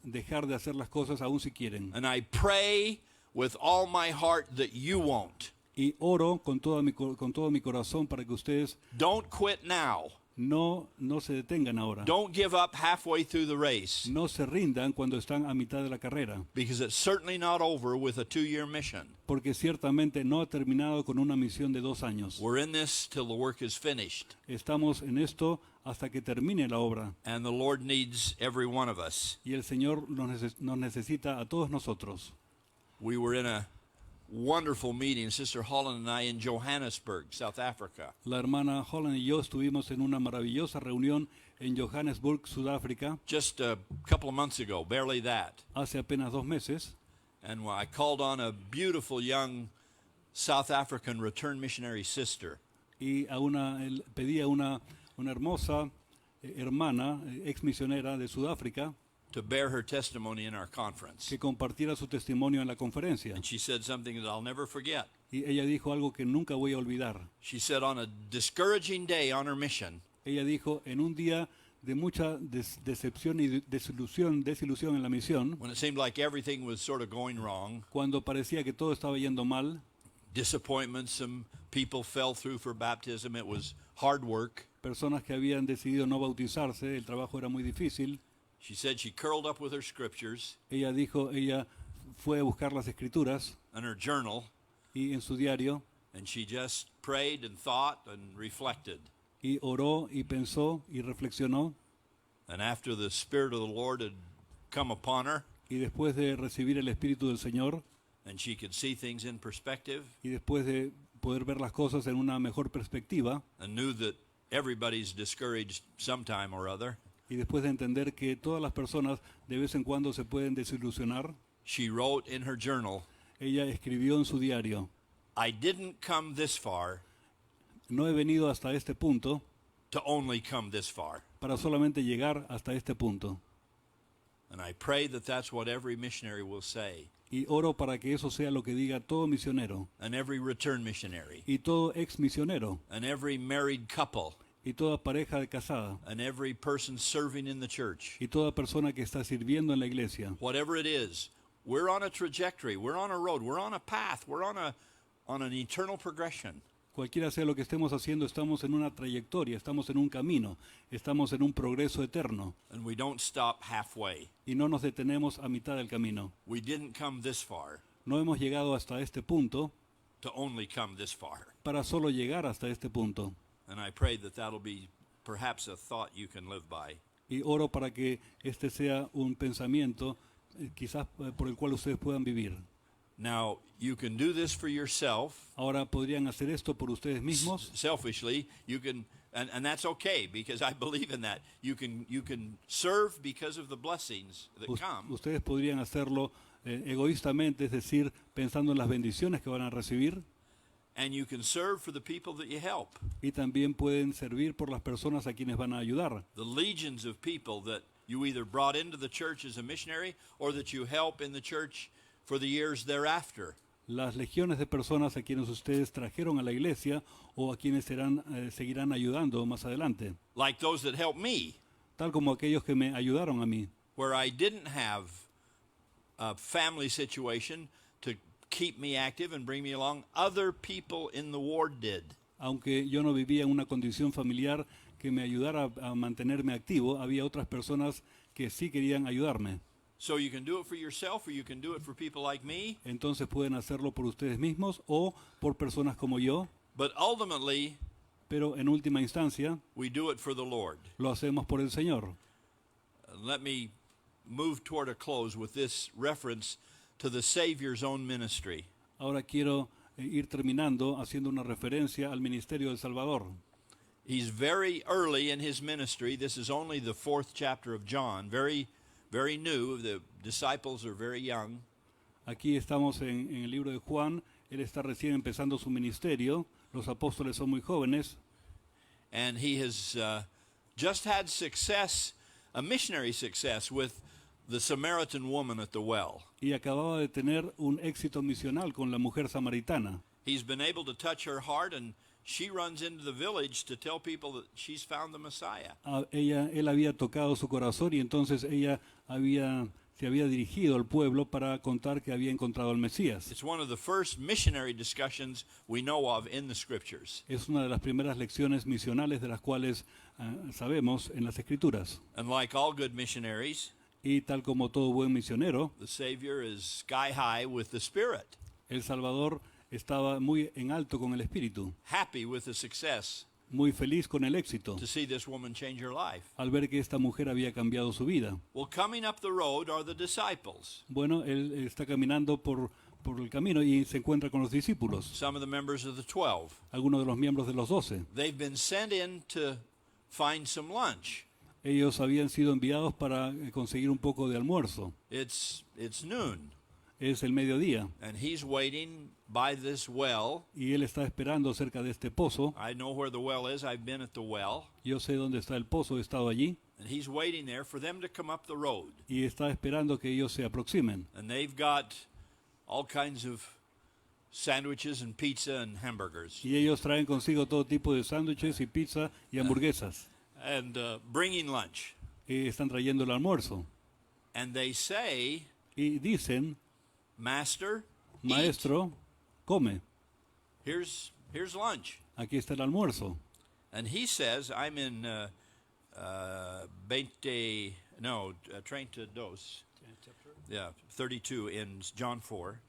Speaker 4: dejar de hacer las cosas aun si quieren.
Speaker 3: And I pray with all my heart that you won't.
Speaker 4: Y oro con todo mi corazón para que ustedes
Speaker 3: Don't quit now.
Speaker 4: no se detengan ahora.
Speaker 3: Don't give up halfway through the race,
Speaker 4: No se rindan cuando están a mitad de la carrera,
Speaker 3: because it's certainly not over with a 2-year mission.
Speaker 4: porque ciertamente no ha terminado con una misión de 2 años.
Speaker 3: We're in this till the work is finished,
Speaker 4: Estamos en esto hasta que termine la obra.
Speaker 3: and the Lord needs every one of us.
Speaker 4: Y el Señor nos necesita a todos nosotros.
Speaker 3: We were in a wonderful meeting, Sister Holland and I, in Johannesburg, South Africa.
Speaker 4: La hermana Holland y yo estuvimos en una maravillosa reunión en Johannesburg, Sudáfrica,
Speaker 3: Just a couple of months ago, barely that.
Speaker 4: hace apenas 2 meses.
Speaker 3: And I called on a beautiful young South African return missionary sister.
Speaker 4: Y pedí a una hermosa hermana, ex misionera de Sudáfrica,
Speaker 3: To bear her testimony in our conference.
Speaker 4: que compartiera su testimonio en la conferencia.
Speaker 3: And she said something that I'll never forget.
Speaker 4: Y ella dijo algo que nunca voy a olvidar.
Speaker 3: She said on a discouraging day on her mission,
Speaker 4: Ella dijo, en un día de mucha decepción y desilusión en la misión,
Speaker 3: when it seemed like everything was sort of going wrong,
Speaker 4: cuando parecía que todo estaba yendo mal,
Speaker 3: disappointment, some people fell through for baptism, it was hard work.
Speaker 4: personas que habían decidido no bautizarse, el trabajo era muy difícil.
Speaker 3: She said she curled up with her scriptures
Speaker 4: Ella dijo, ella fue a buscar las escrituras
Speaker 3: and her journal,
Speaker 4: y en su diario,
Speaker 3: and she just prayed and thought and reflected.
Speaker 4: y oró y pensó y reflexionó.
Speaker 3: And after the Spirit of the Lord had come upon her,
Speaker 4: Y después de recibir el Espíritu del Señor,
Speaker 3: and she could see things in perspective,
Speaker 4: y después de poder ver las cosas en una mejor perspectiva,
Speaker 3: and knew that everybody's discouraged sometime or other,
Speaker 4: y después de entender que todas las personas de vez en cuando se pueden desilusionar,
Speaker 3: she wrote in her journal,
Speaker 4: ella escribió en su diario,
Speaker 3: I didn't come this far
Speaker 4: no he venido hasta este punto
Speaker 3: to only come this far.
Speaker 4: para solamente llegar hasta este punto.
Speaker 3: And I pray that that's what every missionary will say,
Speaker 4: Y oro para que eso sea lo que diga todo misionero,
Speaker 3: and every return missionary,
Speaker 4: y todo ex misionero,
Speaker 3: and every married couple,
Speaker 4: y toda pareja de casada,
Speaker 3: and every person serving in the church.
Speaker 4: y toda persona que está sirviendo en la iglesia.
Speaker 3: Whatever it is, we're on a trajectory, we're on a road, we're on a path, we're on an eternal progression.
Speaker 4: Cualquiera sea lo que estemos haciendo, estamos en una trayectoria, estamos en un camino, estamos en un progreso eterno,
Speaker 3: And we don't stop halfway.
Speaker 4: y no nos detenemos a mitad del camino.
Speaker 3: We didn't come this far
Speaker 4: No hemos llegado hasta este punto
Speaker 3: to only come this far.
Speaker 4: para solo llegar hasta este punto.
Speaker 3: And I pray that that'll be perhaps a thought you can live by.
Speaker 4: Y oro para que este sea un pensamiento, quizás por el cual ustedes puedan vivir.
Speaker 3: Now, you can do this for yourself.
Speaker 4: Ahora podrían hacer esto por ustedes mismos,
Speaker 3: Selfishly, you can, and that's okay because I believe in that. You can serve because of the blessings that come,
Speaker 4: ustedes podrían hacerlo egoístamente, es decir, pensando en las bendiciones que van a recibir,
Speaker 3: and you can serve for the people that you help.
Speaker 4: y también pueden servir por las personas a quienes van a ayudar.
Speaker 3: The legions of people that you either brought into the church as a missionary or that you help in the church for the years thereafter.
Speaker 4: Las legiones de personas a quienes ustedes trajeron a la iglesia o a quienes seguirán ayudando más adelante,
Speaker 3: Like those that helped me,
Speaker 4: tal como aquellos que me ayudaron a mí,
Speaker 3: where I didn't have a family situation to keep me active and bring me along. Other people in the ward did.
Speaker 4: aunque yo no vivía en una condición familiar que me ayudara a mantenerme activo, había otras personas que sí querían ayudarme.
Speaker 3: So you can do it for yourself or you can do it for people like me.
Speaker 4: Entonces pueden hacerlo por ustedes mismos o por personas como yo,
Speaker 3: But ultimately,
Speaker 4: pero en última instancia
Speaker 3: we do it for the Lord.
Speaker 4: lo hacemos por el Señor.
Speaker 3: Let me move toward a close with this reference to the Savior's own ministry.
Speaker 4: Ahora quiero ir terminando haciendo una referencia al ministerio del Salvador.
Speaker 3: He's very early in his ministry. This is only the 4th chapter of John, very new. The disciples are very young.
Speaker 4: Aquí estamos en el libro de Juan. Él está recién empezando su ministerio. Los apóstoles son muy jóvenes.
Speaker 3: And he has just had success, a missionary success, with the Samaritan woman at the well.
Speaker 4: Y acababa de tener un éxito misional con la mujer samaritana.
Speaker 3: He's been able to touch her heart, and she runs into the village to tell people that she's found the Messiah.
Speaker 4: Él había tocado su corazón y entonces ella había se había dirigido al pueblo para contar que había encontrado al Mesías.
Speaker 3: It's one of the first missionary discussions we know of in the scriptures.
Speaker 4: Es una de las primeras lecciones misionales de las cuales sabemos en las Escrituras.
Speaker 3: And like all good missionaries,
Speaker 4: Y tal como todo buen misionero,
Speaker 3: the Savior is sky high with the Spirit,
Speaker 4: el Salvador estaba muy en alto con el Espíritu,
Speaker 3: happy with the success
Speaker 4: muy feliz con el éxito,
Speaker 3: to see this woman change her life.
Speaker 4: al ver que esta mujer había cambiado su vida.
Speaker 3: Well, coming up the road are the disciples,
Speaker 4: Bueno, él está caminando por el camino y se encuentra con los discípulos,
Speaker 3: some of the members of the 12.
Speaker 4: algunos de los miembros de los 12.
Speaker 3: They've been sent in to find some lunch.
Speaker 4: Ellos habían sido enviados para conseguir un poco de almuerzo.
Speaker 3: It's noon,
Speaker 4: Es el mediodía
Speaker 3: and he's waiting by this well.
Speaker 4: y él está esperando cerca de este pozo.
Speaker 3: I know where the well is. I've been at the well.
Speaker 4: Yo sé dónde está el pozo, he estado allí
Speaker 3: And he's waiting there for them to come up the road.
Speaker 4: y está esperando que ellos se aproximen.
Speaker 3: And they've got all kinds of sandwiches and pizza and hamburgers.
Speaker 4: Y ellos traen consigo todo tipo de sándwiches y pizza y hamburguesas.
Speaker 3: And bringing lunch.
Speaker 4: Están trayendo el almuerzo.
Speaker 3: And they say,
Speaker 4: Y dicen,
Speaker 3: Master, eat.
Speaker 4: maestro, come,
Speaker 3: Here's lunch.
Speaker 4: aquí está el almuerzo.
Speaker 3: And he says, I'm in 32. Yeah, 32 in John 4.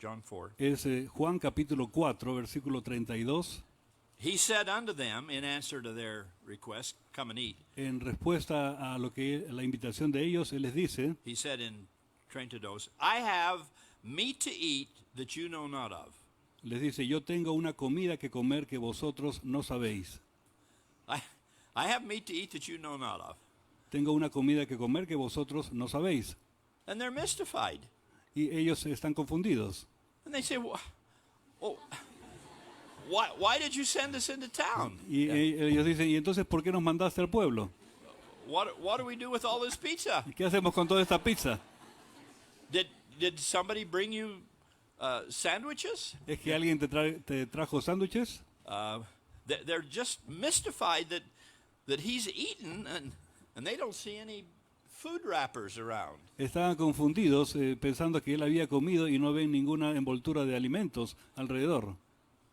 Speaker 4: Es Juan capítulo 4, versículo 32.
Speaker 3: He said unto them in answer to their request, come and eat.
Speaker 4: En respuesta a lo que la invitación de ellos, él les dice,
Speaker 3: He said in 32, I have meat to eat that you know not of.
Speaker 4: les dice, yo tengo una comida que comer que vosotros no sabéis.
Speaker 3: I have meat to eat that you know not of.
Speaker 4: Tengo una comida que comer que vosotros no sabéis.
Speaker 3: And they're mystified.
Speaker 4: Y ellos están confundidos.
Speaker 3: And they say, why did you send us into town?
Speaker 4: Y ellos dicen, ¿y entonces por qué nos mandaste al pueblo?
Speaker 3: What do we do with all this pizza?
Speaker 4: ¿Y qué hacemos con toda esta pizza?
Speaker 3: Did somebody bring you sandwiches?
Speaker 4: ¿Es que alguien te trajo sándwiches?
Speaker 3: They're just mystified that he's eaten and they don't see any food wrappers around.
Speaker 4: Estaban confundidos pensando que él había comido y no ven ninguna envoltura de alimentos alrededor.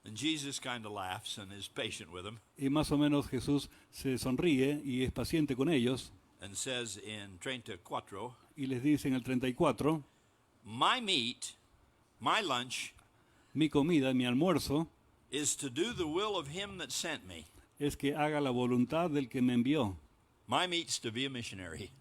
Speaker 3: And Jesus kind of laughs and is patient with them
Speaker 4: Y más o menos Jesús se sonríe y es paciente con ellos
Speaker 3: and says in 34,
Speaker 4: y les dice en el 34,
Speaker 3: my meat, my lunch,
Speaker 4: mi comida, mi almuerzo,
Speaker 3: is to do the will of him that sent me.
Speaker 4: es que haga la voluntad del que me envió.
Speaker 3: My meat's to be a missionary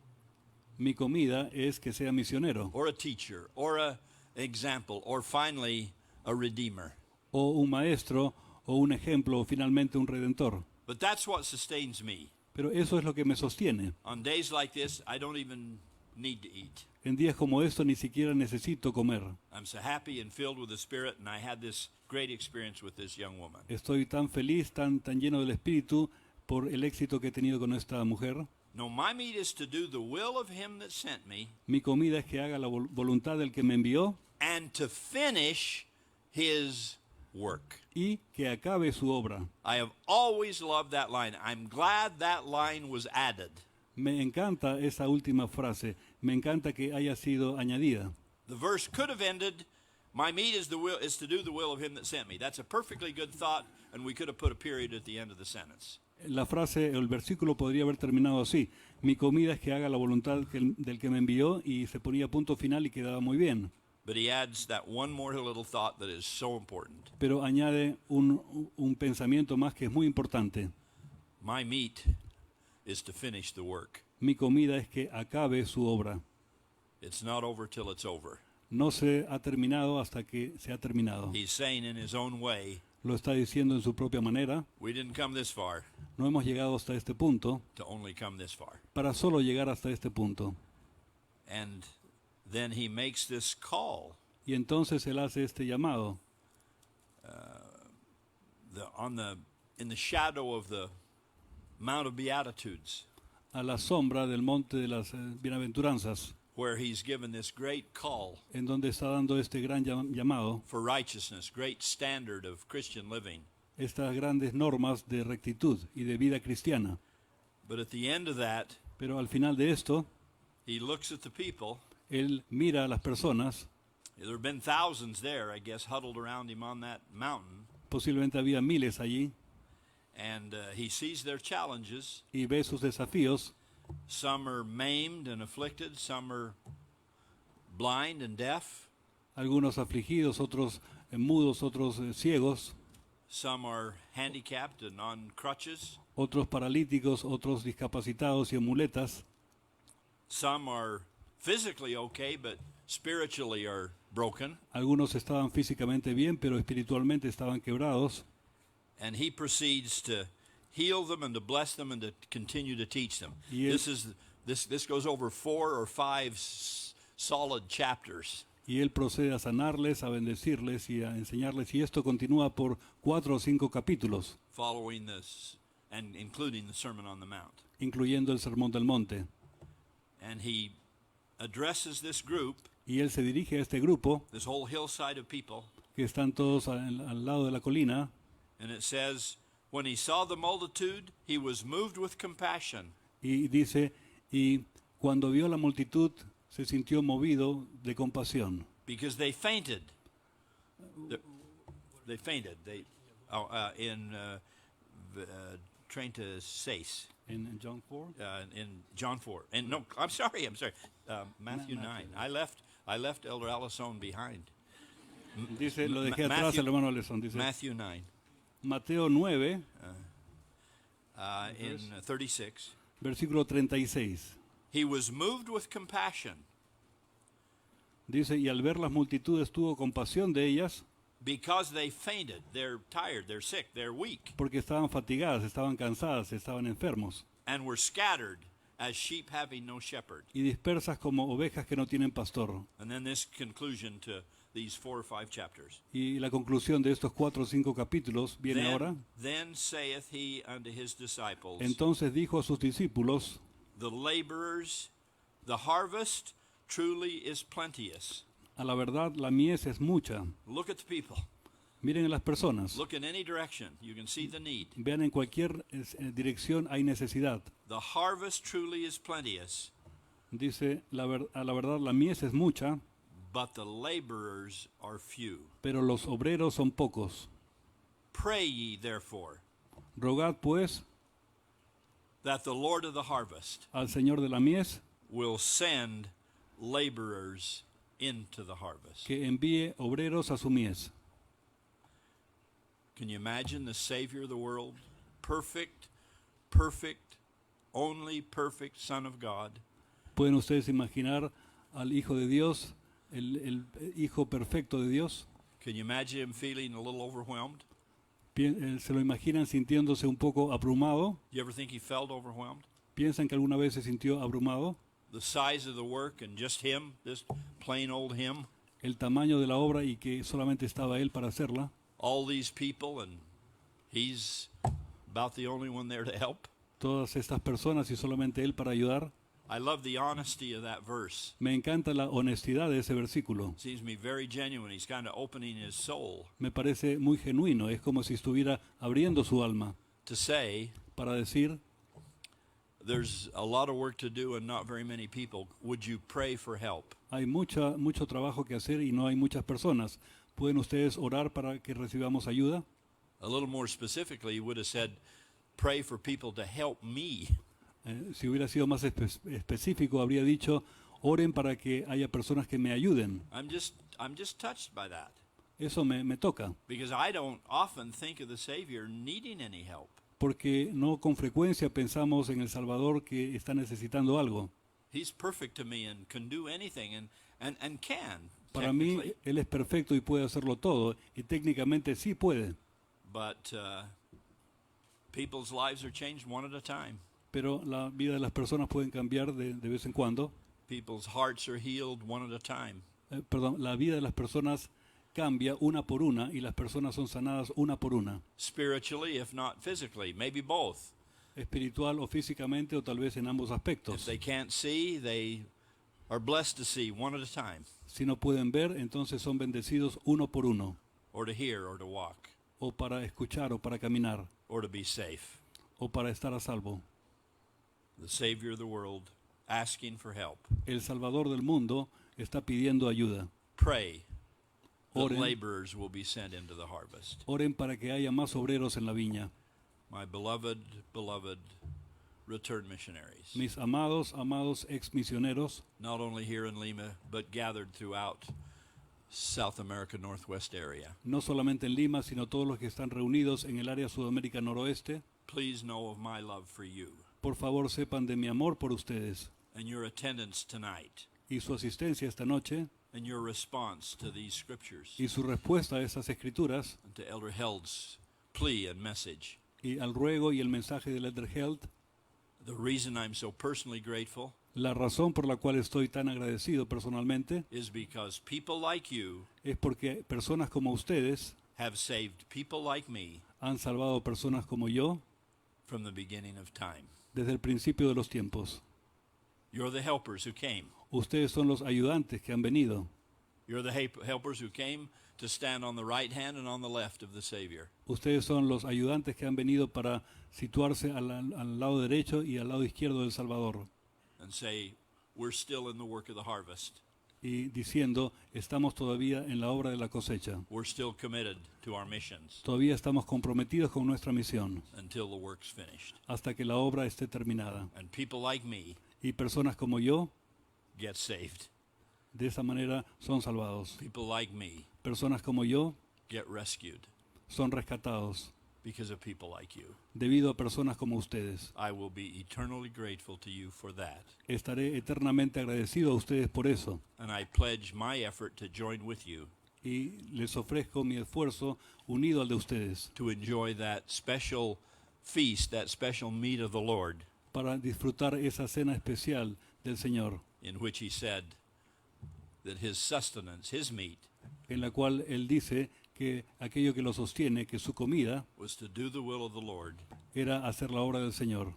Speaker 4: Mi comida es que sea misionero
Speaker 3: or a teacher or a example or finally a redeemer.
Speaker 4: o un maestro o un ejemplo o finalmente un redentor.
Speaker 3: But that's what sustains me.
Speaker 4: Pero eso es lo que me sostiene.
Speaker 3: On days like this, I don't even need to eat.
Speaker 4: En días como estos ni siquiera necesito comer.
Speaker 3: I'm so happy and filled with the Spirit, and I had this great experience with this young woman.
Speaker 4: Estoy tan feliz, tan lleno del Espíritu por el éxito que he tenido con esta mujer.
Speaker 3: No, my meat is to do the will of him that sent me
Speaker 4: Mi comida es que haga la voluntad del que me envió
Speaker 3: and to finish his work.
Speaker 4: y que acabe su obra.
Speaker 3: I have always loved that line. I'm glad that line was added.
Speaker 4: Me encanta esa última frase. Me encanta que haya sido añadida.
Speaker 3: The verse could have ended, my meat is to do the will of him that sent me. That's a perfectly good thought, and we could have put a period at the end of the sentence.
Speaker 4: La frase, el versículo podría haber terminado así. Mi comida es que haga la voluntad del que me envió y se ponía punto final y quedaba muy bien.
Speaker 3: But he adds that one more little thought that is so important.
Speaker 4: Pero añade un pensamiento más que es muy importante.
Speaker 3: My meat is to finish the work.
Speaker 4: Mi comida es que acabe su obra.
Speaker 3: It's not over till it's over.
Speaker 4: No se ha terminado hasta que se ha terminado.
Speaker 3: He's saying in his own way,
Speaker 4: Lo está diciendo en su propia manera.
Speaker 3: we didn't come this far
Speaker 4: No hemos llegado hasta este punto
Speaker 3: to only come this far.
Speaker 4: para solo llegar hasta este punto.
Speaker 3: And then he makes this call.
Speaker 4: Y entonces él hace este llamado.
Speaker 3: In the shadow of the Mount of Beatitudes,
Speaker 4: A la sombra del monte de las bienaventuranzas,
Speaker 3: where he's given this great call
Speaker 4: en donde está dando este gran llamado,
Speaker 3: for righteousness, great standard of Christian living.
Speaker 4: estas grandes normas de rectitud y de vida cristiana.
Speaker 3: But at the end of that,
Speaker 4: Pero al final de esto,
Speaker 3: he looks at the people
Speaker 4: Él mira a las personas.
Speaker 3: There have been thousands there, I guess, huddled around him on that mountain.
Speaker 4: Posiblemente había miles allí.
Speaker 3: And he sees their challenges.
Speaker 4: Y ve sus desafíos.
Speaker 3: Some are maimed and afflicted. Some are blind and deaf.
Speaker 4: Algunos afligidos, otros mudos, otros ciegos.
Speaker 3: Some are handicapped and on crutches.
Speaker 4: Otros paralíticos, otros discapacitados y en muletas.
Speaker 3: Some are physically okay, but spiritually are broken.
Speaker 4: Algunos estaban físicamente bien, pero espiritualmente estaban quebrados.
Speaker 3: And he proceeds to heal them and to bless them and to continue to teach them.
Speaker 4: Y él-
Speaker 3: This goes over 4 or 5 solid chapters.
Speaker 4: Y Él procede a sanarles, a bendecirles y a enseñarles. Y esto continúa por 4 o 5 capítulos,
Speaker 3: Following this and including the Sermon on the Mount.
Speaker 4: incluyendo el Sermón del Monte.
Speaker 3: And he addresses this group,
Speaker 4: Y Él se dirige a este grupo,
Speaker 3: this whole hillside of people,
Speaker 4: que están todos al lado de la colina.
Speaker 3: and it says, when he saw the multitude, he was moved with compassion.
Speaker 4: Y dice, y cuando vio la multitud, se sintió movido de compasión.
Speaker 3: Because they fainted. They fainted. Train to Sace.
Speaker 4: En John 4.
Speaker 3: In John 4. And no, I'm sorry. Matthew 9. I left Elder Allison behind.
Speaker 4: Dice, lo dejé atrás, el hermano Lesson. Dice,
Speaker 3: Matthew 9.
Speaker 4: Mateo 9,
Speaker 3: In 36.
Speaker 4: versículo 36.
Speaker 3: He was moved with compassion
Speaker 4: Dice, y al ver las multitudes tuvo compasión de ellas,
Speaker 3: because they fainted. They're tired. They're sick. They're weak.
Speaker 4: porque estaban fatigadas, estaban cansadas, estaban enfermos,
Speaker 3: And were scattered as sheep having no shepherd.
Speaker 4: y dispersas como ovejas que no tienen pastor.
Speaker 3: And then this conclusion to these 4 or 5 chapters.
Speaker 4: Y la conclusión de estos 4 o 5 capítulos viene ahora.
Speaker 3: Then saith he unto his disciples,
Speaker 4: Entonces dijo a sus discípulos,
Speaker 3: the laborers, the harvest truly is plenteous.
Speaker 4: a la verdad la mies es mucha.
Speaker 3: Look at the people.
Speaker 4: Miren a las personas.
Speaker 3: Look in any direction. You can see the need.
Speaker 4: Vean en cualquier dirección hay necesidad.
Speaker 3: The harvest truly is plenteous,
Speaker 4: Dice, a la verdad la mies es mucha,
Speaker 3: but the laborers are few.
Speaker 4: pero los obreros son pocos.
Speaker 3: Pray ye therefore
Speaker 4: Rogad pues
Speaker 3: that the Lord of the harvest
Speaker 4: al Señor de la mies
Speaker 3: will send laborers into the harvest.
Speaker 4: que envíe obreros a su mies.
Speaker 3: Can you imagine the Savior of the world? Perfect, only perfect Son of God.
Speaker 4: ¿Pueden ustedes imaginar al Hijo de Dios, el Hijo perfecto de Dios?
Speaker 3: Can you imagine him feeling a little overwhelmed?
Speaker 4: ¿Se lo imaginan sintiéndose un poco abrumado?
Speaker 3: Do you ever think he felt overwhelmed?
Speaker 4: ¿Piensan que alguna vez se sintió abrumado?
Speaker 3: The size of the work and just him, this plain old him,
Speaker 4: El tamaño de la obra y que solamente estaba él para hacerla.
Speaker 3: all these people, and he's about the only one there to help.
Speaker 4: Todas estas personas y solamente él para ayudar.
Speaker 3: I love the honesty of that verse.
Speaker 4: Me encanta la honestidad de ese versículo.
Speaker 3: Seems to me very genuine. He's kind of opening his soul
Speaker 4: Me parece muy genuino. Es como si estuviera abriendo su alma
Speaker 3: to say,
Speaker 4: para decir,
Speaker 3: there's a lot of work to do and not very many people. Would you pray for help?
Speaker 4: hay mucho trabajo que hacer y no hay muchas personas. ¿Pueden ustedes orar para que recibamos ayuda?
Speaker 3: A little more specifically, he would have said, pray for people to help me.
Speaker 4: Si hubiera sido más específico, habría dicho, oren para que haya personas que me ayuden.
Speaker 3: I'm just touched by that
Speaker 4: Eso me toca,
Speaker 3: because I don't often think of the Savior needing any help.
Speaker 4: porque no con frecuencia pensamos en el Salvador que está necesitando algo.
Speaker 3: He's perfect to me and can do anything and can.
Speaker 4: Para mí,
Speaker 3: technically.
Speaker 4: Él es perfecto y puede hacerlo todo, y técnicamente sí puede,
Speaker 3: But people's lives are changed one at a time.
Speaker 4: pero la vida de las personas pueden cambiar de vez en cuando.
Speaker 3: People's hearts are healed one at a time.
Speaker 4: La vida de las personas cambia una por una y las personas son sanadas una por una,
Speaker 3: Spiritually, if not physically, maybe both.
Speaker 4: espiritual o físicamente o tal vez en ambos
Speaker 3: If
Speaker 4: aspectos.
Speaker 3: they can't see, they are blessed to see one at a time,
Speaker 4: Si no pueden ver, entonces son bendecidos uno por uno,
Speaker 3: or to hear, or to walk,
Speaker 4: o para escuchar o para caminar,
Speaker 3: or to be safe.
Speaker 4: o para estar a salvo.
Speaker 3: The Savior of the world asking for help.
Speaker 4: El Salvador del mundo está pidiendo ayuda.
Speaker 3: Pray that
Speaker 4: Oren.
Speaker 3: laborers will be sent into the harvest.
Speaker 4: Oren para que haya más obreros en la viña.
Speaker 3: My beloved, beloved return missionaries,
Speaker 4: Mis amados, amados ex misioneros,
Speaker 3: not only here in Lima, but gathered throughout South America Northwest area.
Speaker 4: no solamente en Lima, sino todos los que están reunidos en el área Sudamérica Noroeste,
Speaker 3: Please know of my love for you
Speaker 4: por favor sepan de mi amor por ustedes
Speaker 3: and your attendance tonight
Speaker 4: y su asistencia esta noche
Speaker 3: and your response to these scriptures
Speaker 4: y su respuesta a esas escrituras
Speaker 3: and to Elder Held's plea and message.
Speaker 4: y al ruego y el mensaje del Elder Held.
Speaker 3: The reason I'm so personally grateful
Speaker 4: La razón por la cual estoy tan agradecido personalmente
Speaker 3: is because people like you
Speaker 4: es porque personas como ustedes
Speaker 3: have saved people like me
Speaker 4: han salvado personas como yo
Speaker 3: from the beginning of time.
Speaker 4: desde el principio de los tiempos.
Speaker 3: You're the helpers who came.
Speaker 4: Ustedes son los ayudantes que han venido.
Speaker 3: You're the helpers who came to stand on the right hand and on the left of the Savior.
Speaker 4: Ustedes son los ayudantes que han venido para situarse al lado derecho y al lado izquierdo del Salvador.
Speaker 3: And say, we're still in the work of the harvest.
Speaker 4: Y diciendo, estamos todavía en la obra de la cosecha.
Speaker 3: We're still committed to our missions
Speaker 4: Todavía estamos comprometidos con nuestra misión
Speaker 3: until the work's finished.
Speaker 4: hasta que la obra esté terminada.
Speaker 3: And people like me
Speaker 4: Y personas como yo,
Speaker 3: get saved.
Speaker 4: de esa manera, son salvados.
Speaker 3: People like me
Speaker 4: Personas como yo
Speaker 3: get rescued
Speaker 4: son rescatados
Speaker 3: because of people like you.
Speaker 4: debido a personas como ustedes.
Speaker 3: I will be eternally grateful to you for that.
Speaker 4: Estaré eternamente agradecido a ustedes por eso.
Speaker 3: And I pledge my effort to join with you
Speaker 4: Y les ofrezco mi esfuerzo unido al de ustedes
Speaker 3: to enjoy that special feast, that special meat of the Lord,
Speaker 4: para disfrutar esa cena especial del Señor,
Speaker 3: in which he said that his sustenance, his meat,
Speaker 4: en la cual Él dice que aquello que lo sostiene, que su comida,
Speaker 3: was to do the will of the Lord
Speaker 4: era hacer la obra del Señor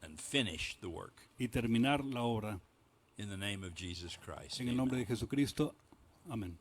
Speaker 3: and finish the work.
Speaker 4: y terminar la obra.
Speaker 3: In the name of Jesus Christ.
Speaker 4: En el nombre de Jesucristo. Amén.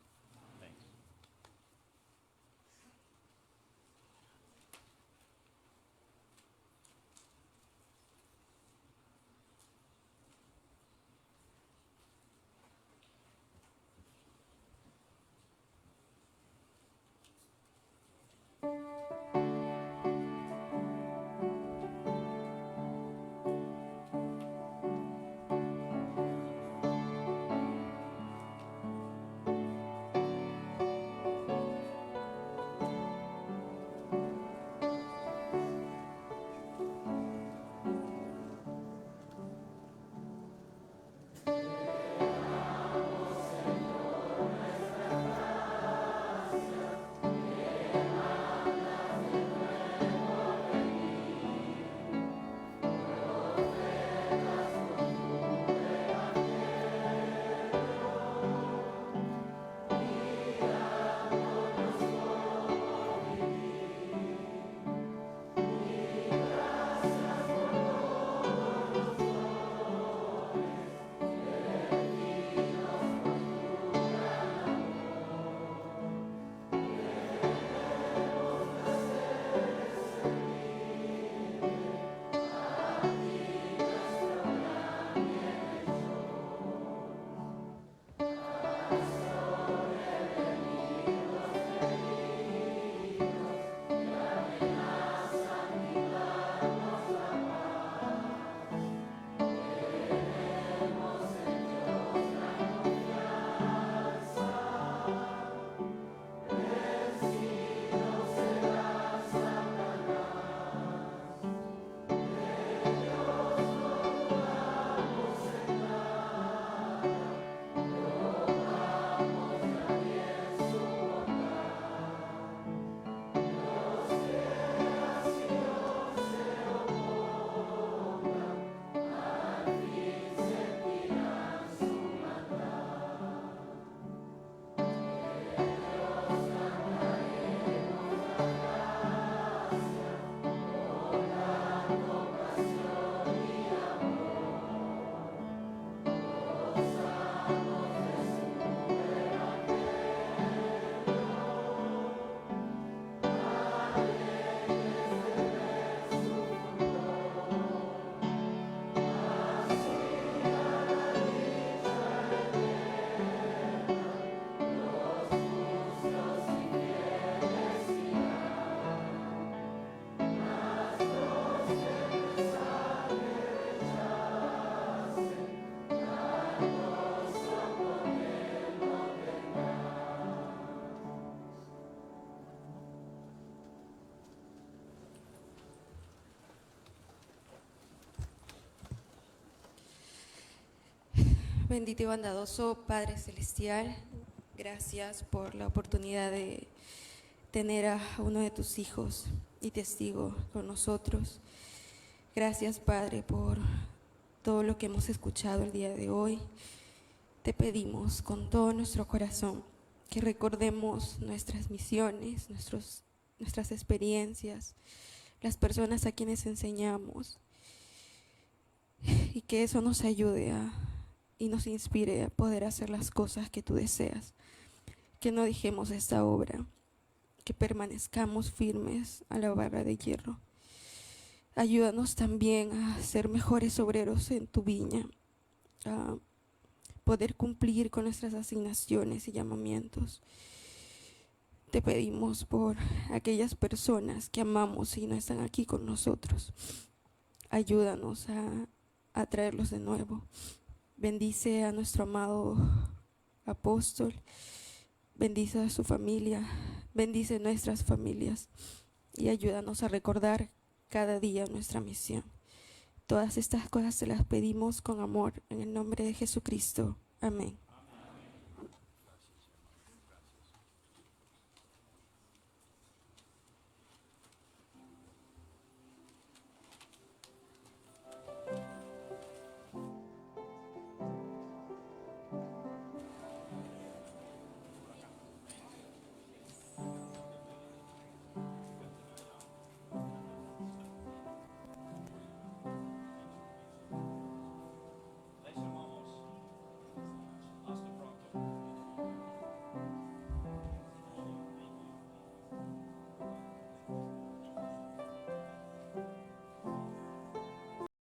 Speaker 5: Bendito y bondadoso Padre Celestial, gracias por la oportunidad de tener a uno de tus hijos y testigo con nosotros. Gracias, Padre, por todo lo que hemos escuchado el día de hoy. Te pedimos con todo nuestro corazón que recordemos nuestras misiones, nuestras experiencias, las personas a quienes enseñamos, y que eso nos ayude y nos inspire a poder hacer las cosas que tú deseas. Que no dejemos esta obra, que permanezcamos firmes a la barra de hierro. Ayúdanos también a ser mejores obreros en tu viña, a poder cumplir con nuestras asignaciones y llamamientos. Te pedimos por aquellas personas que amamos y no están aquí con nosotros. Ayúdanos a traerlos de nuevo. Bendice a nuestro amado apóstol, bendice a su familia, bendice nuestras familias y ayúdanos a recordar cada día nuestra misión. Todas estas cosas te las pedimos con amor en el nombre de Jesucristo. Amén.